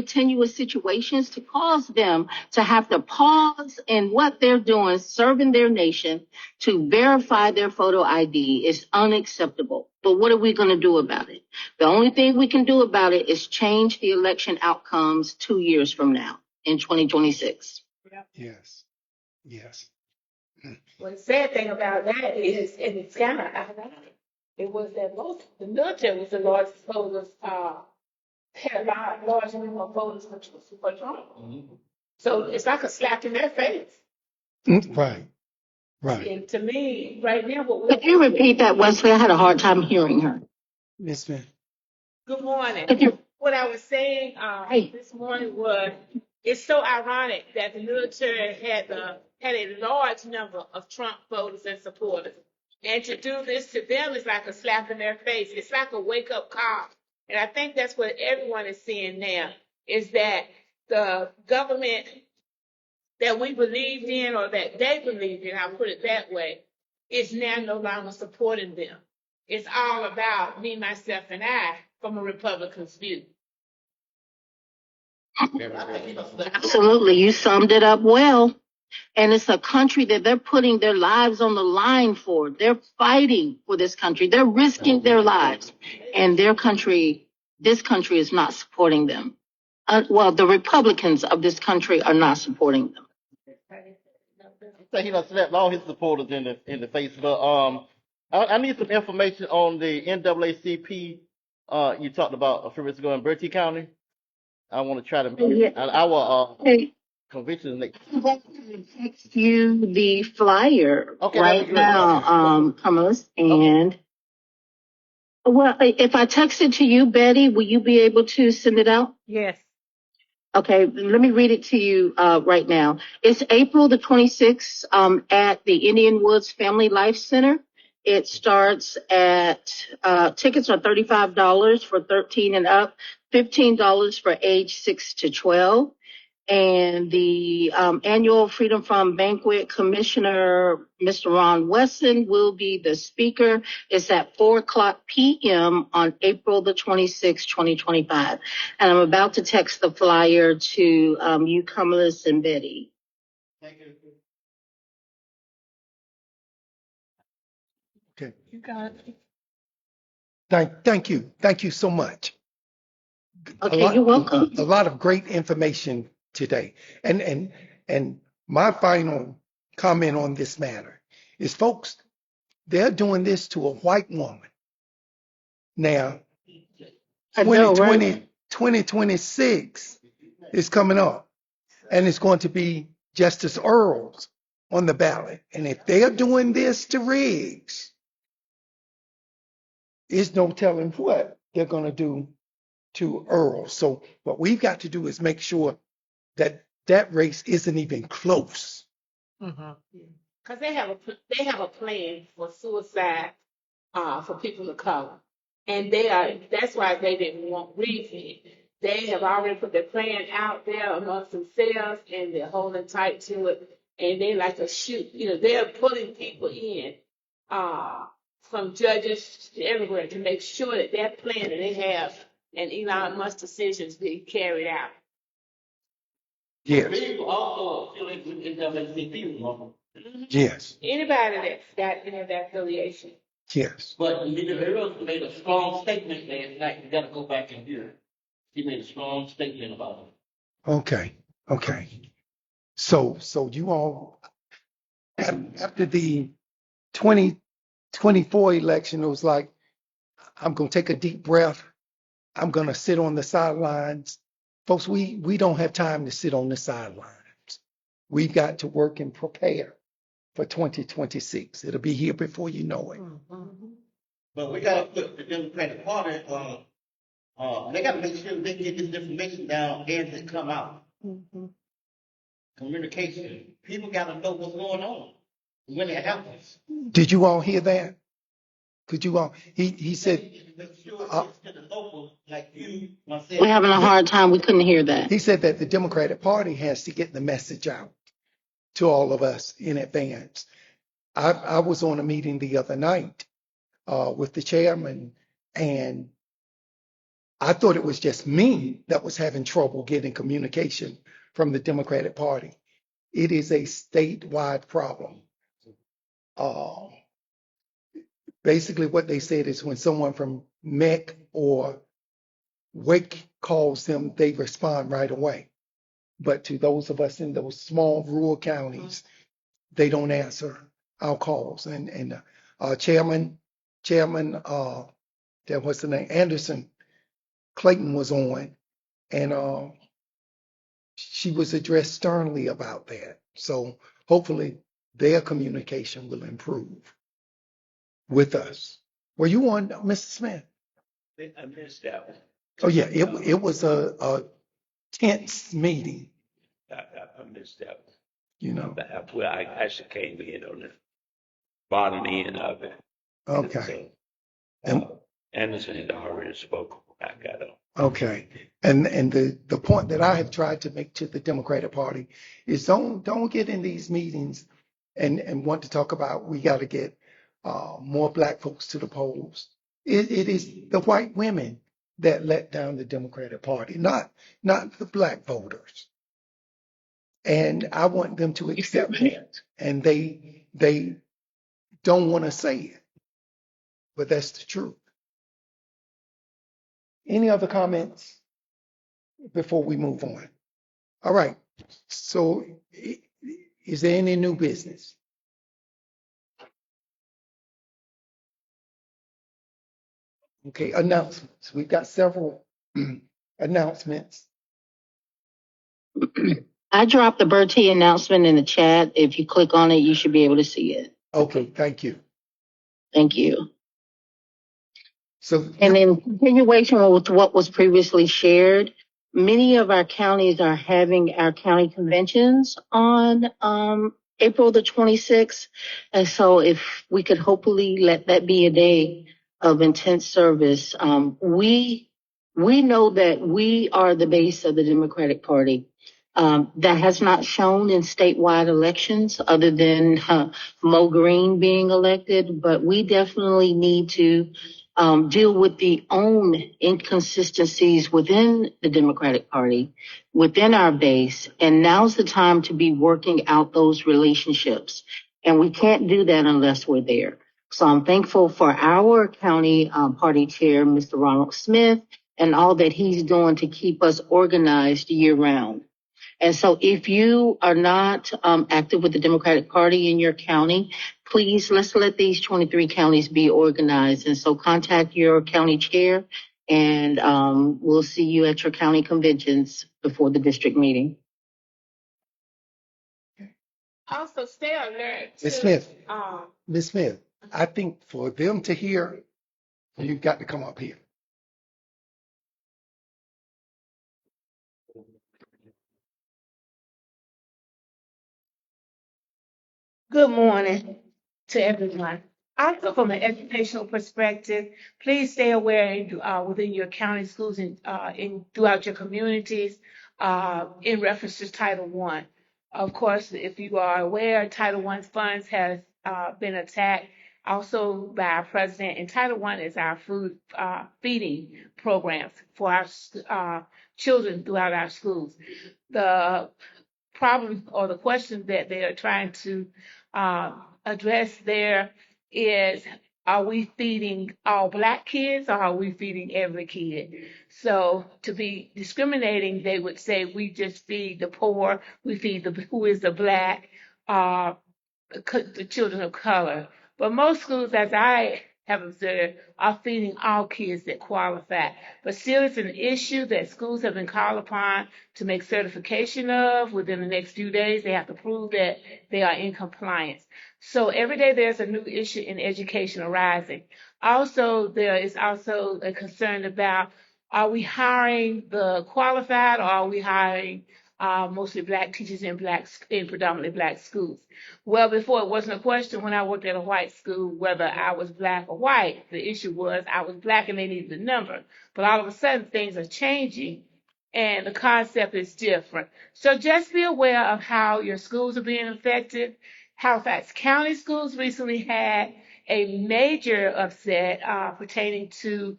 tenuous situations, to cause them to have to pause in what they're doing, serving their nation, to verify their photo ID is unacceptable. But what are we going to do about it? The only thing we can do about it is change the election outcomes 2 years from now in 2026. Yes. Yes. Well, the sad thing about that is, and it's kind of ironic, it was that the military was the largest voters, had a large number of voters for Trump. So it's like a slap in their face. Right. Right. And to me, right now, Could you repeat that, Wesley? I had a hard time hearing her. Yes, ma'am. good morning. Could you? What I was saying this morning was, it's so ironic that the military had a large number of Trump voters and supporters. And to do this to them is like a slap in their face. It's like a wake-up call. And I think that's what everyone is seeing now, is that the government that we believed in, or that they believed in, I'll put it that way, is now no longer supporting them. It's all about me, myself, and I from a Republican's view. Absolutely. You summed it up well. And it's a country that they're putting their lives on the line for. They're fighting for this country. They're risking their lives. And this country is not supporting them. The Republicans of this country are not supporting them. Say he done slapped all his supporters in the face, but I need some information on the NAACP. You talked about a few minutes ago in Bertie County. I want to try to our convention next. I'm going to text you the flyer right now, Carlos. And well, if I text it to you, Betty, will you be able to send it out? Yes. Okay, let me read it to you right now. It's April the 26th at the Indian Woods Family Life Center. It starts at, tickets are $35 for 13 and up, $15 for age 6 to 12. And the annual Freedom From Banquet Commissioner, Mr. Ron Wesson, will be the speaker. It's at 4:00 p.m. on April the 26th, 2025. And I'm about to text the flyer to you, Cumulus, and Betty. Thank you. Okay. You got it. Thank you. Thank you so much. Okay, you're welcome. A lot of great information today. And my final comment on this matter is, folks, they're doing this to a white woman. Now, 2026 is coming up, and it's going to be Justice Earls on the ballot. And if they're doing this to Riggs, there's no telling what they're going to do to Earl. So what we've got to do is make sure that that race isn't even close. Because they have a plan for suicide for people of color, and that's why they didn't want Reed. They have already put their plan out there amongst themselves, and they're holding tight to it. And they like to shoot. They're pulling people in from judges to everywhere to make sure that that plan that they have and Elon Musk's decisions be carried out. Yes. People also feel like NAACP. Yes. Anybody that's got any of that affiliation. Yes. But Leader Earls made a strong statement last night. You got to go back and hear it. He made a strong statement about it. Okay. So you all, after the 2026 24 election, it was like, I'm going to take a deep breath. I'm going to sit on the sidelines. Folks, we don't have time to sit on the sidelines. We've got to work and prepare for 2026. It'll be here before you know it. But we gotta put the Democratic Party, they gotta make sure they get this information down as it come out. Communication, people gotta know what's going on when it happens. Did you all hear that? Could you all? He said, Make sure it gets to the local, like you, myself. We're having a hard time. We couldn't hear that. he said that the Democratic Party has to get the message out to all of us in advance. I was on a meeting the other night with the chairman, and I thought it was just me that was having trouble getting communication from the Democratic Party. It is a statewide problem. Basically, what they said is when someone from MEC or WAKE calls them, they respond right away. But to those of us in those small rural counties, they don't answer our calls. And Chairman, what's the name? Anderson Clayton was on, and she was addressed sternly about that. So hopefully their communication will improve with us. Were you on, Mr. Smith? I missed that one. Oh yeah, it was a tense meeting, I missed that one. you know. Well, I actually came in on the bottom end of it. Okay. So, Anderson had already spoken. I got on. Okay. And the point that I have tried to make to the Democratic Party is don't get in these meetings and want to talk about we got to get more black folks to the polls. It is the white women that let down the Democratic Party, not the black voters. And I want them to accept that. And they don't want to say it, but that's the truth. Any other comments before we move on? All right. So is there any new business? Okay, announcements. We've got several announcements. I dropped the Bertie announcement in the chat. If you click on it, you should be able to see it. Okay, thank you. Thank you. So, And in continuation with what was previously shared, many of our counties are having our county conventions on April the 26th. And so if we could hopefully let that be a day of intense service, we know that we are the base of the Democratic Party. That has not shown in statewide elections other than Mo Green being elected, but we definitely need to deal with the own inconsistencies within the Democratic Party, within our base. And now's the time to be working out those relationships. And we can't do that unless we're there. So I'm thankful for our county party chair, Mr. Ronald Smith, and all that he's doing to keep us organized year round. And so if you are not active with the Democratic Party in your county, please, let's let these 23 counties be organized. And so contact your county chair, and we'll see you at your county conventions before the district meeting. Also, stay alert. Ms. Smith, Ms. Smith, I think for them to hear, you've got to come up here. Good morning to everyone. Also, from an educational perspective, please stay aware within your county schools and throughout your communities in reference to Title I. Of course, if you are aware, Title I funds has been attacked also by our president, and Title I is our food feeding programs for our children throughout our schools. The problem or the question that they are trying to address there is, are we feeding all black kids or are we feeding every kid? So to be discriminating, they would say we just feed the poor, we feed who is the black, the children of color. But most schools, as I have observed, are feeding all kids that qualify. But still, it's an issue that schools have been called upon to make certification of within the next few days. They have to prove that they are in compliance. So every day there's a new issue in education arising. Also, there is also a concern about, are we hiring the qualified, or are we hiring mostly black teachers in predominantly black schools? Well, before it wasn't a question when I worked at a white school whether I was black or white. The issue was I was black and they needed a number. But all of a sudden things are changing and the concept is different. So just be aware of how your schools are being affected. Halifax County Schools recently had a major upset pertaining to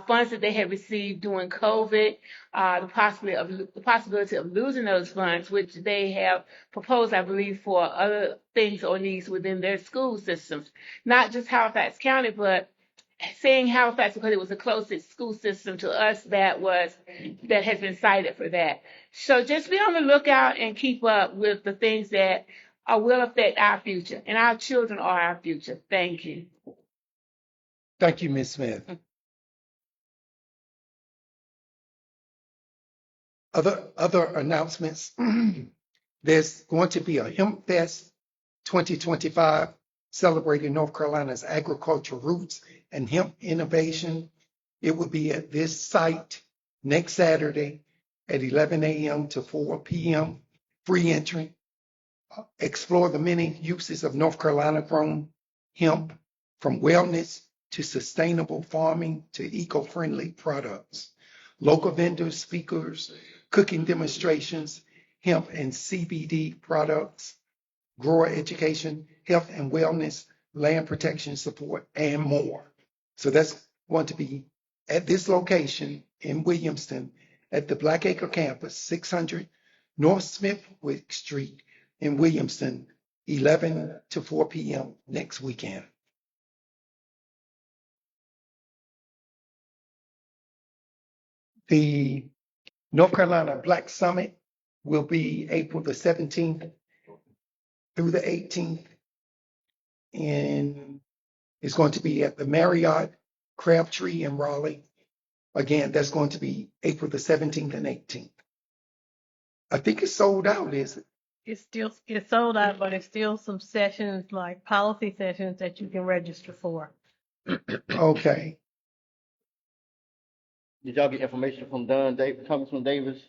funds that they had received during COVID, the possibility of losing those funds, which they have proposed, I believe, for other things or needs within their school systems. Not just Halifax County, but saying Halifax because it was the closest school system to us that has been cited for that. So just be on the lookout and keep up with the things that will affect our future, and our children are our future. Thank you. Thank you, Ms. Smith. Other announcements. There's going to be a Hemp Fest 2025 celebrating North Carolina's agricultural roots and hemp innovation. It will be at this site next Saturday at 11 a.m. to 4 p.m. Free entry. Explore the many uses of North Carolina grown hemp, from wellness to sustainable farming to eco-friendly products. Local vendors, speakers, cooking demonstrations, hemp and CBD products, grower education, health and wellness, land protection support, and more. So that's going to be at this location in Williamston at the Blackacre campus, 600 North Smithwick Street in Williamston, 11 to 4 p.m. next weekend. The North Carolina Black Summit will be April the 17th through the 18th, and it's going to be at the Marriott Crabtree in Raleigh. Again, that's going to be April the 17th and 18th. I think it's sold out, is it? It's sold out, but it's still some sessions, like policy sessions, that you can register for. Okay. Did y'all get information from Congressman Davis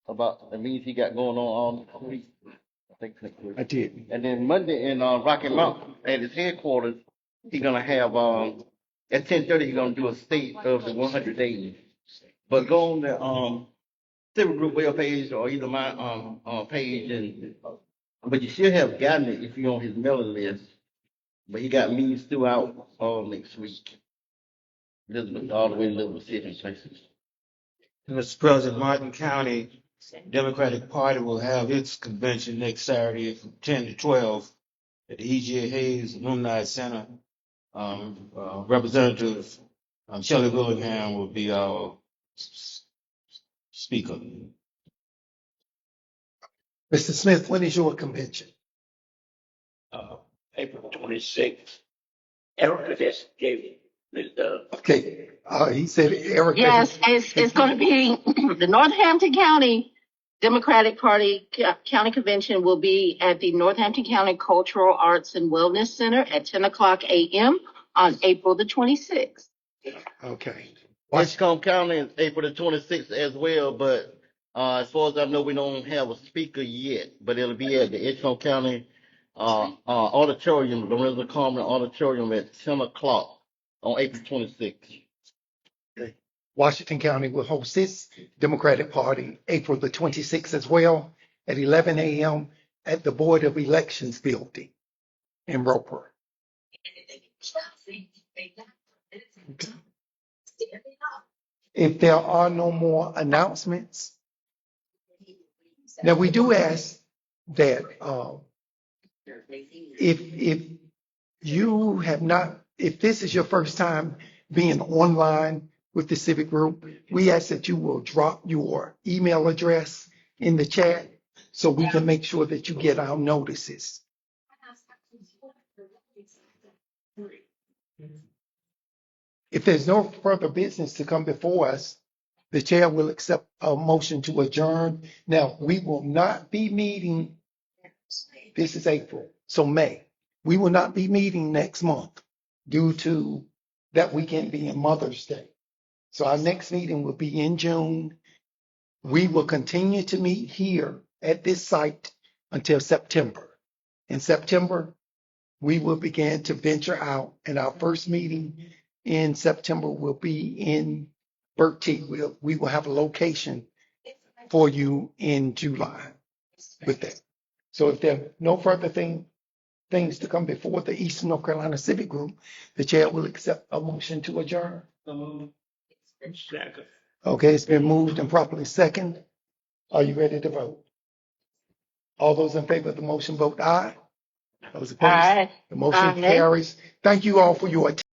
about the meetings he got going on all week? I think next week. I did. And then Monday in Rocky Mount at his headquarters, he's gonna have at 10:30 he's gonna do a state of the 100 days. But go on the Civic Group web page or either my page, and but you should have gotten it if you're on his mailing list. But he got meetings throughout all next week. Elizabeth, all the way to Elizabeth City and places. Mr. President, Martin County Democratic Party will have its convention next Saturday from 10 to 12 at the E.J. Hayes Alumni Center. Representative Shelley Willingham will be our speaker. Mr. Smith, when is your convention? April 26th. Erica just gave the Okay. He said Erica. Yes, it's going to be the Northampton County Democratic Party County Convention will be at the Northampton County Cultural Arts and Wellness Center at 10 o'clock a.m. on April the 26th. Okay. Edgecombe County is April the 26th as well, but as far as I know, we don't have a speaker yet, but it'll be at the Edgecombe County auditorium, the Lorenzo Carmen Auditorium at 10 o'clock on April 26th. Okay. Washington County will host its Democratic Party April the 26th as well at 11 a.m. at the Board of Elections building in Roper. Okay. If there are no more announcements, now we do ask that if you have not, if this is your first time being online with the Civic Group, we ask that you will drop your email address in the chat so we can make sure that you get our notices. If there's no further business to come before us, the chair will accept a motion to adjourn. Now, we will not be meeting, this is April, so May. We will not be meeting next month due to that weekend being Mother's Day. So our next meeting will be in June. We will continue to meet here at this site until September. In September, we will begin to venture out, and our first meeting in September will be in Bertie. We will have a location for you in July with that. So if there are no further things to come before the Eastern North Carolina Civic Group, the chair will accept a motion to adjourn. Second. Okay, it's been moved and properly second. Are you ready to vote? All those in favor of the motion vote aye. Those opposed? Aye. The motion Aye. carries. Thank you all for your attention.